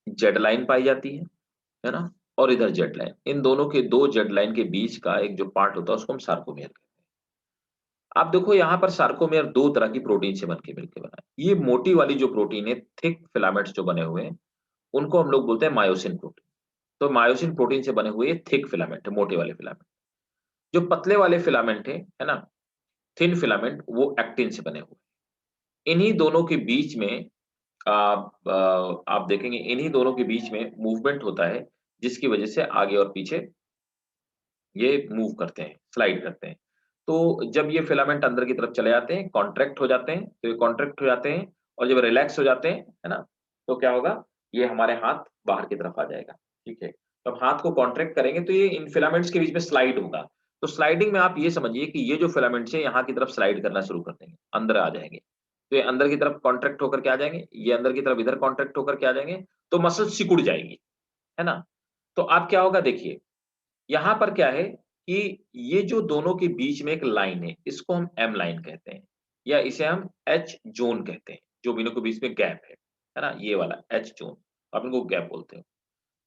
जेड लाइन पाई जाती है ना? और इधर जेड लाइन। इन दोनों के 2 जेड लाइन के बीच का एक जो पार्ट होता है उसको हम सार्कोमियर कहते हैं। आप देखो यहाँ पर सार्कोमियर 2 तरह की प्रोटीन से मिलके बना है। ये मोटी वाली जो प्रोटीन है, थिक फिलामेंट्स जो बने हुए हैं, उनको हम लोग बोलते हैं मायोसिन प्रोटीन। तो मायोसिन प्रोटीन से बने हुए थिक फिलामेंट है, मोटे वाले फिलामेंट। जो पतले वाले फिलामेंट है ना? थिन फिलामेंट, वो एक्टिन से बने हुए हैं। इन्हीं दोनों के बीच में आप देखेंगे इन्हीं दोनों के बीच में मूवमेंट होता है, जिसकी वजह से आगे और पीछे ये मूव करते हैं, स्लाइड करते हैं। तो जब ये फिलामेंट अंदर की तरफ चले जाते हैं, कॉन्ट्रैक्ट हो जाते हैं, तो ये कॉन्ट्रैक्ट हो जाते हैं और जब रिलैक्स हो जाते हैं, है ना? तो क्या होगा? ये हमारे हाथ बाहर की तरफ आ जाएगा, ठीक है? तो अब हाथ को कॉन्ट्रैक्ट करेंगे तो ये इन फिलामेंट्स के बीच में स्लाइड होगा। तो स्लाइडिंग में आप ये समझिए कि ये जो फिलामेंट्स हैं यहाँ की तरफ स्लाइड करना शुरू कर देंगे, अंदर आ जाएँगे। तो ये अंदर की तरफ कॉन्ट्रैक्ट होकर के आ जाएँगे, ये अंदर की तरफ इधर कॉन्ट्रैक्ट होकर के आ जाएँगे, तो मसल सिकुड़ जाएगी, है ना? तो अब क्या होगा देखिए, यहाँ पर क्या है कि ये जो दोनों के बीच में एक लाइन है, इसको हम एम लाइन कहते हैं या इसे हम एच ज़ोन कहते हैं, जो दोनों के बीच में गैप है ना? ये वाला एच ज़ोन, आप इनको गैप बोलते हो।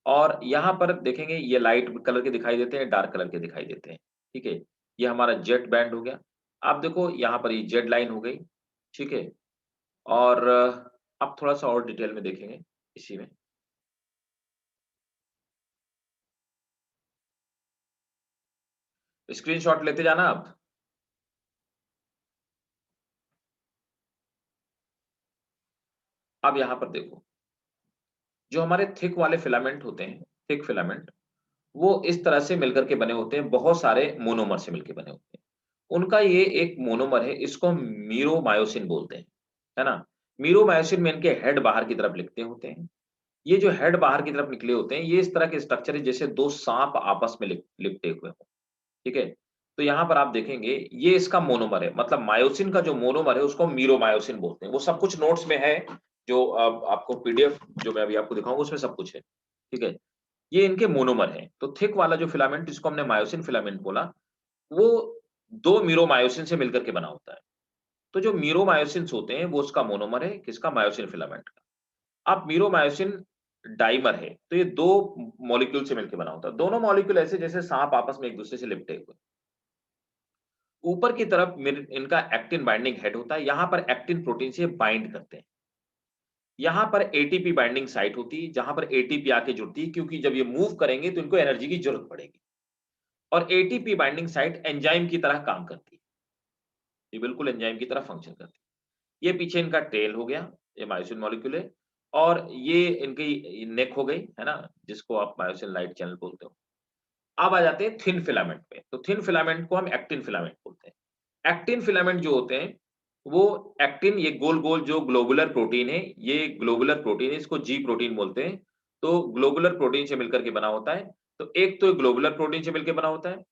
और यहाँ पर देखेंगे ये लाइट कलर के दिखाई देते हैं, डार्क कलर के दिखाई देते हैं, ठीक है? ये हमारा जेट बैंड हो गया। आप देखो यहाँ पर ये जेड लाइन हो गई, ठीक है? और अब थोड़ा-सा और डिटेल में देखेंगे इसी में। स्क्रीनशॉट लेते जाना आप। अब यहाँ पर देखो, जो हमारे थिक वाले फिलामेंट होते हैं, थिक फिलामेंट, वो इस तरह से मिलकर के बने होते हैं, बहुत सारे मोनोमर से मिलके बने होते हैं। उनका ये एक मोनोमर है, इसको हम मीरोमायोसिन बोलते हैं, है ना? मीरोमायोसिन में इनके हेड बाहर की तरफ लिपटे होते हैं। ये जो हेड बाहर की तरफ निकले होते हैं, ये इस तरह के स्ट्रक्चर है जैसे 2 साँप आपस में लिपटे हुए हों, ठीक है? तो यहाँ पर आप देखेंगे, ये इसका मोनोमर है, मतलब मायोसिन का जो मोनोमर है, उसको हम मीरोमायोसिन बोलते हैं। वो सब कुछ नोट्स में है, जो आपको पीडीएफ जो मैं अभी आपको दिखाऊँगा, उसमें सब कुछ है, ठीक है? ये इनके मोनोमर हैं। तो थिक वाला जो फिलामेंट जिसको हमने मायोसिन फिलामेंट बोला, वो 2 मीरोमायोसिन से मिलकर के बना होता है। तो जो मीरोमायोसिन्स होते हैं, वो उसका मोनोमर है, किसका? मायोसिन फिलामेंट का। अब मीरोमायोसिन डाइमर है, तो ये 2 मॉलिक्यूल से मिलके बना होता है। दोनों मॉलिक्यूल ऐसे जैसे साँप आपस में एक-दूसरे से लिपटे हुए। ऊपर की तरफ इनका एक्टिन बाइंडिंग हेड होता है, यहाँ पर एक्टिन प्रोटीन से बाइंड करते हैं। यहाँ पर एटीपी बाइंडिंग साइट होती है, जहाँ पर एटीपी आके जुड़ती है, क्योंकि जब ये मूव करेंगे तो इनको एनर्जी की ज़रूरत पड़ेगी। और एटीपी बाइंडिंग साइट एंजाइम की तरह काम करती है। ये बिल्कुल एंजाइम की तरह फंक्शन करती है। ये पीछे इनका टेल हो गया, ये मायोसिन मॉलिक्यूल है और ये इनकी नेक हो गई, है ना? जिसको आप मायोसिन लाइट चैनल बोलते हो। अब आ जाते हैं थिन फिलामेंट पे। तो थिन फिलामेंट को हम एक्टिन फिलामेंट बोलते हैं। एक्टिन फिलामेंट जो होते हैं, वो एक्टिन ये गोल-गोल जो ग्लोबुलर प्रोटीन है, ये ग्लोबुलर प्रोटीन है, इसको जी प्रोटीन बोलते हैं। तो ग्लोबुलर प्रोटीन से मिलकर के बना होता है। तो एक तो ग्लोबुलर प्रोटीन से मिलके बना होता है।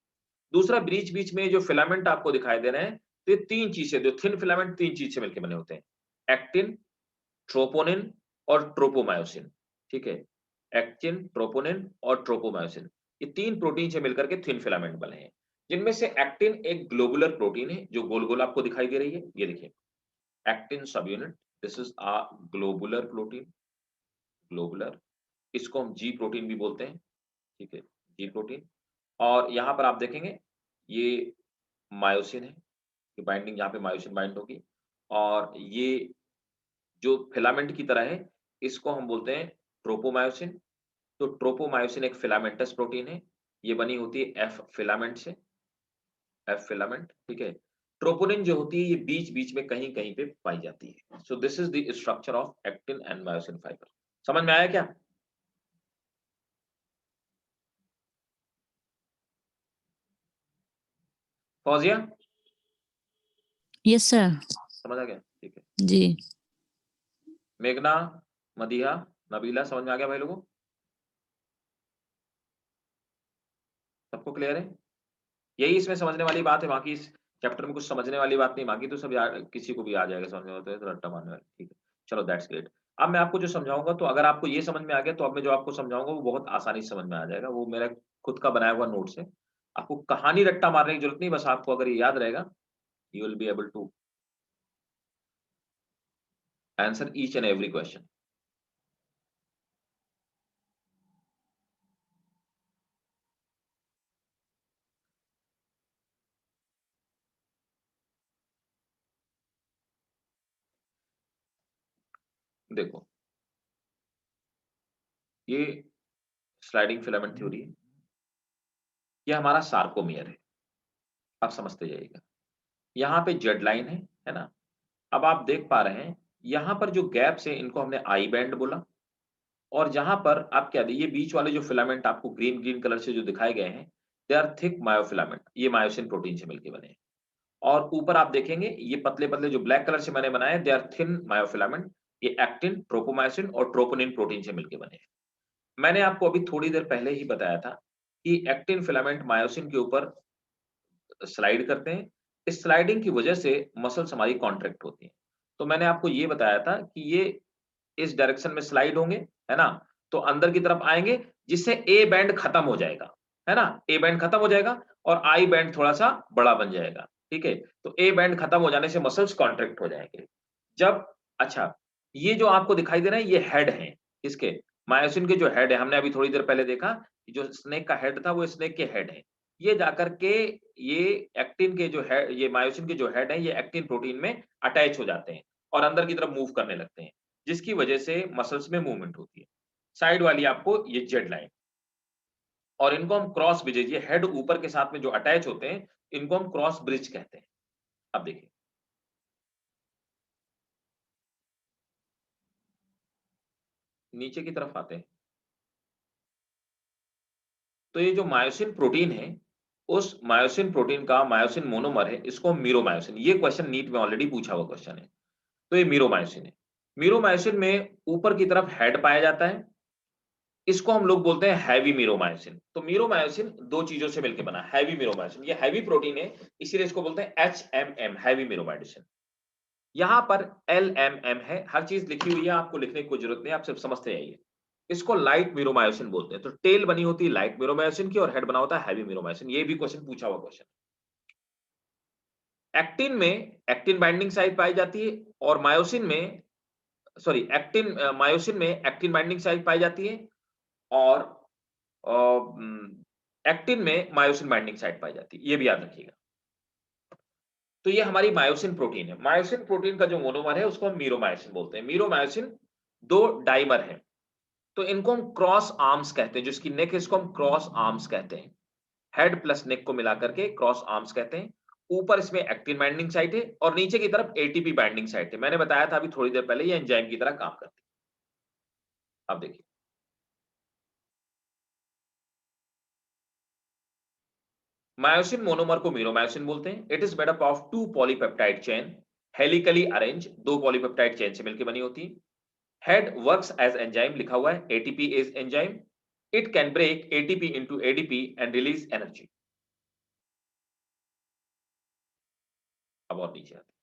दूसरा बीच-बीच में जो फिलामेंट आपको दिखाई दे रहे हैं, तो ये 3 चीज़ से जो थिन फिलामेंट 3 चीज़ से मिलके बने होते हैं। एक्टिन, ट्रोपोनिन और ट्रोपोमायोसिन, ठीक है? एक्टिन, ट्रोपोनिन और ट्रोपोमायोसिन, ये 3 प्रोटीन से मिलकर के थिन फिलामेंट बने हैं। जिनमें से एक्टिन एक ग्लोबुलर प्रोटीन है जो गोल गोल आपको दिखाई दे रही है, ये देखिए एक्टिन सब unit, this is a globular protein, globular, इसको हम जी प्रोटीन भी बोलते हैं, ठीक है, जी प्रोटीन। और यहाँ पर आप देखेंगे ये मायोसिन है, कि बाइंडिंग यहाँ पे मायोसिन बाइंड होगी, और ये जो फिलामेंट की तरह है इसको हम बोलते हैं ट्रोपोमायोसिन। तो ट्रोपोमायोसिन एक फिलामेंटस प्रोटीन है, ये बनी होती है एफ फिलामेंट से, एफ फिलामेंट, ठीक है। ट्रोपोनिन जो होती है ये बीच-बीच में कहीं-कहीं पे पाई जाती है। So this is the structure of actin and myosin fibre. समझ में आया क्या? Fauzia, yes sir. समझ आ गया? ठीक है। जी। मेघना, मदीहा, नबीला, समझ में आ गया भाई लोगों? सबको क्लियर है? यही इसमें समझने वाली बात है, बाकी इस चैप्टर में कुछ समझने वाली बात नहीं, बाकी तो सब किसी को भी आ जाएगा समझ में, होता है तो रट्टा मारने वाला, ठीक है। चलो दैट्स ग्रेट। अब मैं आपको जो समझाऊंगा, तो अगर आपको ये समझ में आ गया तो अब मैं जो आपको समझाऊंगा वो बहुत आसानी से समझ में आ जाएगा, वो मेरा खुद का बनाया हुआ नोट्स है। आपको कहानी रट्टा मारने की जरूरत नहीं, बस आपको अगर ये याद रहेगा, you will be able to answer each and every question. देखो, ये स्लाइडिंग फिलामेंट थ्योरी है, ये हमारा सार्कोमियर है, आप समझते जाइएगा। यहाँ पे जेड लाइन है ना? अब आप देख पा रहे हैं यहाँ पर जो गैप्स है इनको हमने आई बैंड बोला, और जहां पर आप क्या ये बीच वाले जो फिलामेंट आपको ग्रीन ग्रीन कलर से जो दिखाए गए हैं, दे आर थिक मायोफिलामेंट, ये मायोसिन प्रोटीन से मिलकर बने हैं। और ऊपर आप देखेंगे ये पतले पतले जो ब्लैक कलर से मैंने बनाए, दे आर थिन मायोफिलामेंट, ये एक्टिन, ट्रोपोमायोसिन और ट्रोपोनिन प्रोटीन से मिलकर बने हैं। मैंने आपको अभी थोड़ी देर पहले ही बताया था कि एक्टिन फिलामेंट मायोसिन के ऊपर स्लाइड करते हैं, इस स्लाइडिंग की वजह से मसल्स हमारी कॉन्ट्रैक्ट होती हैं। तो मैंने आपको ये बताया था कि ये इस डायरेक्शन में स्लाइड होंगे, है ना? तो अंदर की तरफ आएँगे, जिससे ए बैंड खत्म हो जाएगा, है ना? ए बैंड खत्म हो जाएगा और आई बैंड थोड़ा-सा बड़ा बन जाएगा, ठीक है? तो ए बैंड खत्म हो जाने से मसल्स कॉन्ट्रैक्ट हो जाएँगे। जब अच्छा, ये जो आपको दिखाई दे रहा है, ये हेड हैं, किसके? मायोसिन के जो हेड है, हमने अभी थोड़ी देर पहले देखा, कि जो स्नेक का हेड था, वो स्नेक के हेड हैं। ये जाकर के ये एक्टिन के जो है ये मायोसिन के जो हेड हैं, ये एक्टिन प्रोटीन में अटैच हो जाते हैं और अंदर की तरफ मूव करने लगते हैं, जिसकी वजह से मसल्स में मूवमेंट होती है। साइड वाली आपको ये जेड लाइन, और इनको हम क्रॉस ब्रिजेज, ये हेड ऊपर के साथ में जो अटैच होते हैं, इनको हम क्रॉस ब्रिज कहते हैं। अब देखिए, नीचे की तरफ आते हैं, तो ये जो मायोसिन प्रोटीन है, उस मायोसिन प्रोटीन का मायोसिन मोनोमर है, इसको हम मीरोमायोसिन, ये क्वेश्चन नीट में ऑलरेडी पूछा हुआ क्वेश्चन है। तो ये मीरोमायोसिन है। मीरोमायोसिन में ऊपर की तरफ हेड पाया जाता है, इसको हम लोग बोलते हैं हैवी मीरोमायोसिन। तो मीरोमायोसिन 2 चीज़ों से मिलके बना है, हैवी मीरोमायोसिन। ये हैवी प्रोटीन है, इसीलिए इसको बोलते हैं एचएमएम, हैवी मीरोमायोसिन। यहाँ पर एलएमएम है, हर चीज़ लिखी हुई है, आपको लिखने की कोई ज़रूरत नहीं है, आप सिर्फ समझते जाइए। इसको लाइट मीरोमायोसिन बोलते हैं। तो टेल बनी होती है लाइट मीरोमायोसिन की और हेड बना होता है हैवी मीरोमायोसिन। ये भी क्वेश्चन पूछा हुआ क्वेश्चन। एक्टिन में एक्टिन बाइंडिंग साइट पाई जाती है, और मायोसिन में सॉरी एक्टिन मायोसिन में एक्टिन बाइंडिंग साइट पाई जाती है, और एक्टिन में मायोसिन बाइंडिंग साइट पाई जाती है, ये भी याद रखिएगा। तो ये हमारी मायोसिन प्रोटीन है। मायोसिन प्रोटीन का जो मोनोमर है उसको हम मीरोमायोसिन बोलते हैं। मीरोमायोसिन 2 डाइमर हैं, तो इनको हम क्रॉस आर्म्स कहते हैं, जिसकी नेक है इसको हम क्रॉस आर्म्स कहते हैं। हेड प्लस नेक को मिलाकर के क्रॉस आर्म्स कहते हैं। ऊपर इसमें एक्टिन बाइंडिंग साइट है और नीचे की तरफ एटीपी बाइंडिंग साइट है। मैंने बताया था अभी थोड़ी देर पहले, ये एंजाइम की तरह काम करती है। अब देखिए, मायोसिन मोनोमर को मीरोमायोसिन बोलते हैं। It is made up of 2 polypeptide chain, helically arrange, 2 polypeptide chain से मिलकर बनी होती है। हेड वर्क्स एज एंजाइम, लिखा हुआ है ATP is enzyme. It can break ATP into ADP and release energy. अब और नीचे आते हैं,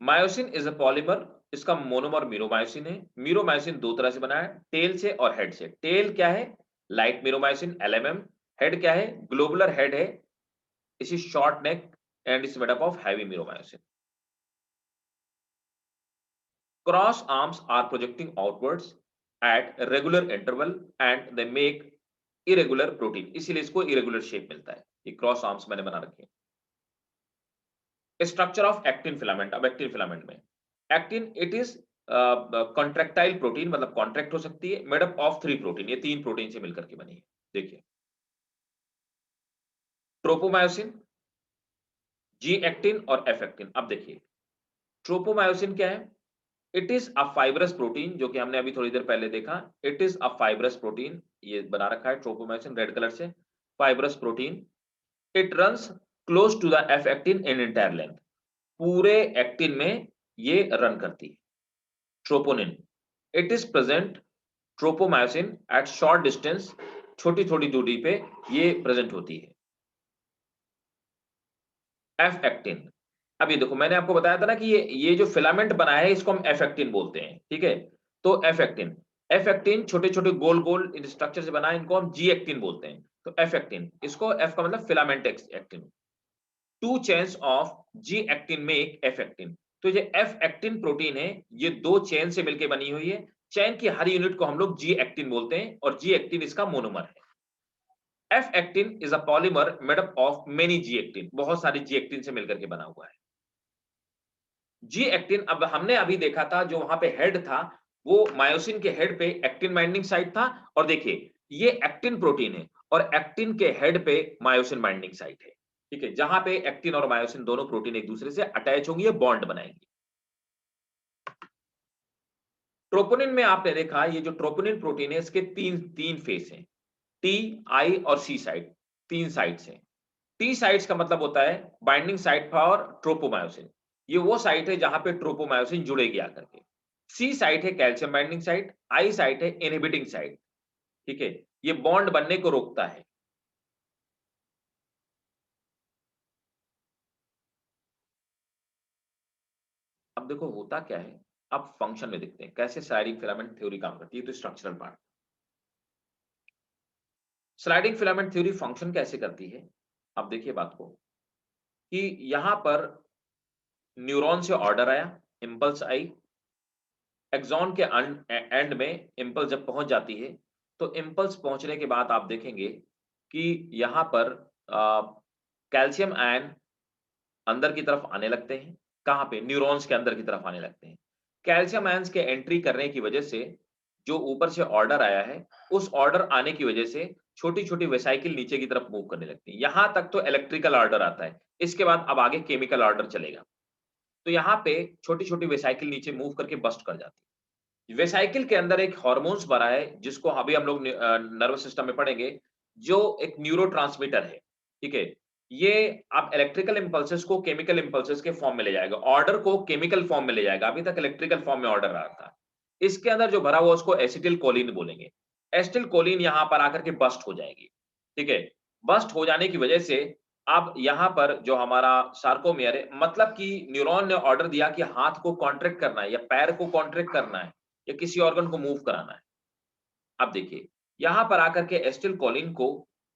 मायोसिन इज अ पॉलीमर, इसका मोनोमर मीरोमायोसिन है। मीरोमायोसिन 2 तरह से बना है, टेल से और हेड से। टेल क्या है? लाइट मीरोमायोसिन एलएमएम, हेड क्या है? ग्लोबुलर हेड है, इस is short neck and is made up of heavy meromyosin. Cross arms are projecting outwards at regular interval and they make irregular protein, इसीलिए इसको irregular shape मिलता है. ये cross arms मैंने बना रखे हैं. Structure of actin filament. अब एक्टिन फिलामेंट में actin it is contractile protein, मतलब कॉन्ट्रैक्ट हो सकती है, मेड अप ऑफ 3 प्रोटीन. ये 3 प्रोटीन से मिलकर के बनी है. देखिए, ट्रोपोमायोसिन, जी एक्टिन और एफ एक्टिन. अब देखिए ट्रोपोमायोसिन क्या है? It is a fibrous protein, जो कि हमने अभी थोड़ी देर पहले देखा. It is a fibrous protein, ये बना रखा है ट्रोपोमायोसिन रेड कलर से, fibrous protein. It runs close to the F actin in entire length. पूरे एक्टिन में ये रन करती है. Troponin, it is present tropomyosin at short distance, छोटी छोटी दूरी पे ये प्रेजेंट होती है. एफ एक्टिन, अब ये देखो मैंने आपको बताया था ना कि ये जो फिलामेंट बना है इसको हम एफ एक्टिन बोलते हैं. ठीक है, तो एफ एक्टिन छोटे छोटे गोल गोल इन स्ट्रक्चर से बना है, इनको हम जी एक्टिन बोलते हैं. तो एफ एक्टिन, इसको एफ का मतलब filament actin. 2 chains of G actin make F actin. तो ये एफ एक्टिन प्रोटीन है, ये 2 चेन से मिलकर बनी हुई है. चेन की हर यूनिट को हम लोग जी एक्टिन बोलते हैं और जी एक्टिन इसका मोनोमर है. F actin is a polymer made up of many G actin, बहुत सारी जी एक्टिन से मिलकर के बना हुआ है. जी एक्टिन, अब हमने अभी देखा था जो वहां पे हेड था वो मायोसिन के हेड पे एक्टिन बाइंडिंग साइट था, और देखिए ये एक्टिन प्रोटीन है और एक्टिन के हेड पे मायोसिन बाइंडिंग साइट है. ठीक है, जहां पे एक्टिन और मायोसिन दोनों प्रोटीन एक दूसरे से अटैच होंगे, बॉन्ड बनाएंगे. ट्रोपोनिन में आपने देखा ये जो ट्रोपोनिन प्रोटीन है इसके तीन फेस हैं, टी, आई और सी साइट. 3 साइट्स हैं. टी साइट्स का मतलब होता है बाइंडिंग साइट फॉर ट्रोपोमायोसिन, ये वो साइट है जहां पे ट्रोपोमायोसिन जुड़ेगी आकर के. सी साइट है कैल्शियम बाइंडिंग साइट, आई साइट है इनहिबिटिंग साइट. ठीक है, ये बॉन्ड बनने को रोकता है. अब देखो होता क्या है, अब फंक्शन में देखते हैं कैसे स्लाइडिंग फिलामेंट थ्योरी काम करती है. तो structural part, sliding filament theory function कैसे करती है. अब देखिए बात को कि यहां पर न्यूरॉन से ऑर्डर आया, इंपल्स आई, एक्सॉन के एंड में इंपल्स जब पहुंच जाती है तो इंपल्स पहुंचने के बाद आप देखेंगे कि यहां पर कैल्शियम आयन अंदर की तरफ आने लगते हैं. कहां पे? न्यूरॉन्स के अंदर की तरफ आने लगते हैं. कैल्शियम आयंस के एंट्री करने की वजह से जो ऊपर से ऑर्डर आया है उस ऑर्डर आने की वजह से छोटी छोटी वेसाइकिल नीचे की तरफ मूव करने लगती है. यहां तक तो इलेक्ट्रिकल ऑर्डर आता है, इसके बाद अब आगे केमिकल ऑर्डर चलेगा. तो यहाँ पे छोटी छोटी वेसाइकिल नीचे मूव करके बस्ट कर जाती है. वेसाइकिल के अंदर एक हार्मोन्स भरा है जिसको अभी हम लोग नर्वस सिस्टम में पढ़ेंगे, जो एक न्यूरोट्रांसमीटर है. ठीक है, ये आप इलेक्ट्रिकल इंपल्सेस को केमिकल इंपल्सेस के फॉर्म में ले जाएगा, ऑर्डर को केमिकल फॉर्म में ले जाएगा. अभी तक इलेक्ट्रिकल फॉर्म में ऑर्डर रहा था. इसके अंदर जो भरा हुआ उसको एसिटिल कोलिन बोलेंगे. एसिटिल कोलिन यहाँ पर आकर के बस्ट हो जाएगी. ठीक है, बस्ट हो जाने की वजह से अब यहाँ पर जो हमारा सार्कोमियर है, मतलब कि न्यूरॉन ने ऑर्डर दिया कि हाथ को कॉन्ट्रैक्ट करना है या पैर को कॉन्ट्रैक्ट करना है या किसी ऑर्गन को मूव कराना है. अब देखिए यहाँ पर आकर के एसिटिल कोलिन को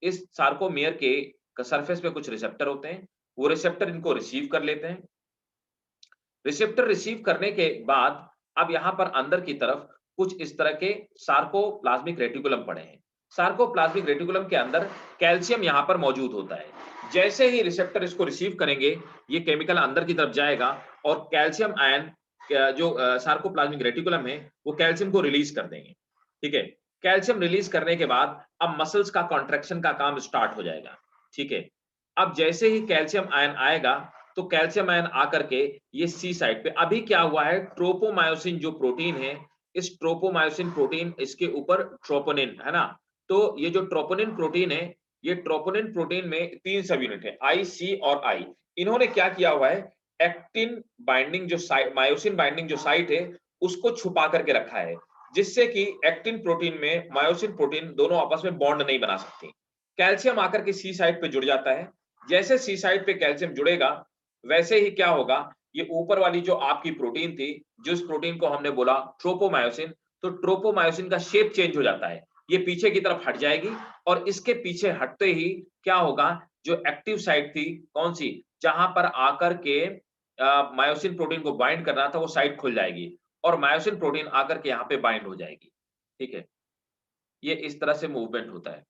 इस सार्कोमियर के सरफेस पे कुछ रिसेप्टर होते हैं, वो रिसेप्टर इनको रिसीव कर लेते हैं. रिसेप्टर रिसीव करने के बाद अब यहाँ पर अंदर की तरफ कुछ इस तरह के सार्कोप्लाज्मिक रेटिकुलम पड़े हैं. सार्कोप्लाज्मिक रेटिकुलम के अंदर कैल्शियम यहाँ पर मौजूद होता है. जैसे ही रिसेप्टर इसको रिसीव करेंगे ये केमिकल अंदर की तरफ जाएगा और कैल्शियम आयन जो सार्कोप्लाज्मिक रेटिकुलम है वो कैल्शियम को रिलीज कर देंगे. ठीक है, कैल्शियम रिलीज करने के बाद अब मसल्स का कॉन्ट्रैक्शन का काम स्टार्ट हो जाएगा. ठीक है, अब जैसे ही कैल्शियम आयन आएगा तो कैल्शियम आयन आकर के ये सी साइड पे, अभी क्या हुआ है, ट्रोपोमायोसिन जो प्रोटीन है, इस ट्रोपोमायोसिन प्रोटीन इसके ऊपर ट्रोपोनिन है ना. तो ये जो ट्रोपोनिन प्रोटीन है, ये ट्रोपोनिन प्रोटीन में 3 सब यूनिट है, आई, सी और आई. इन्होंने क्या किया हुआ है, एक्टिन बाइंडिंग जो साइट, मायोसिन बाइंडिंग जो साइट है उसको छुपा करके रखा है, जिससे कि एक्टिन प्रोटीन में मायोसिन प्रोटीन दोनों आपस में बॉन्ड नहीं बना सकती. कैल्शियम आकर के सी साइट पे जुड़ जाता है. जैसे सी साइट पे कैल्शियम जुड़ेगा वैसे ही क्या होगा, ये ऊपर वाली जो आपकी प्रोटीन थी, जिस प्रोटीन को हमने बोला ट्रोपोमायोसिन, तो ट्रोपोमायोसिन का शेप चेंज हो जाता है. ये पीछे की तरफ हट जाएगी और इसके पीछे हटते ही क्या होगा, जो एक्टिव साइट थी कौन सी, जहां पर आकर के मायोसिन प्रोटीन को बाइंड करना था, वो साइट खुल जाएगी और मायोसिन प्रोटीन आकर के यहाँ पे बाइंड हो जाएगी। ठीक है, ये इस तरह से मूवमेंट होता है।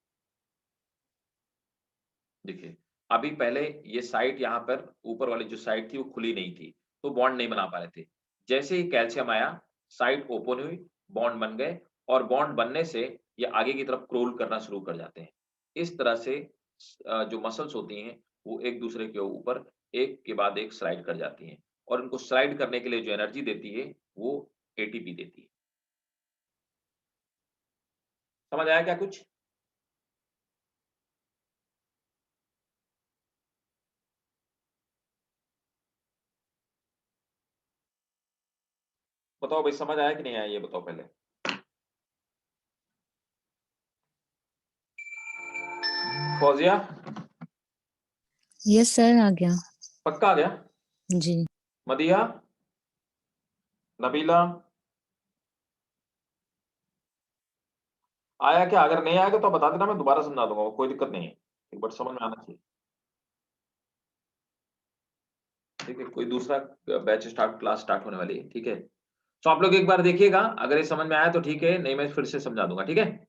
देखिए, अभी पहले ये साइट यहाँ पर ऊपर वाली जो साइट थी वो खुली नहीं थी, तो बॉन्ड नहीं बना पा रहे थे। जैसे ही कैल्शियम आया, साइट ओपन हुई, बॉन्ड बन गए और बॉन्ड बनने से ये आगे की तरफ क्रोल करना शुरू कर जाते हैं। इस तरह से जो मसल्स होती हैं, वो एक दूसरे के ऊपर एक के बाद एक स्लाइड कर जाती हैं और उनको स्लाइड करने के लिए जो एनर्जी देती है, वो एटीपी देती है। समझ आया क्या कुछ? बताओ भाई, समझ आया कि नहीं आया, ये बताओ पहले। फौजिया, यस सर, आ गया। पक्का आ गया? जी। मदिया, नबीला, आया क्या? अगर नहीं आएगा तो बता देना, मैं दोबारा समझा दूंगा, कोई दिक्कत नहीं है, एक बार समझ में आना चाहिए। ठीक है, कोई दूसरा बैच क्लास स्टार्ट होने वाली है। ठीक है, तो आप लोग एक बार देखिएगा, अगर ये समझ में आया तो ठीक है, नहीं मैं फिर से समझा दूंगा। ठीक है।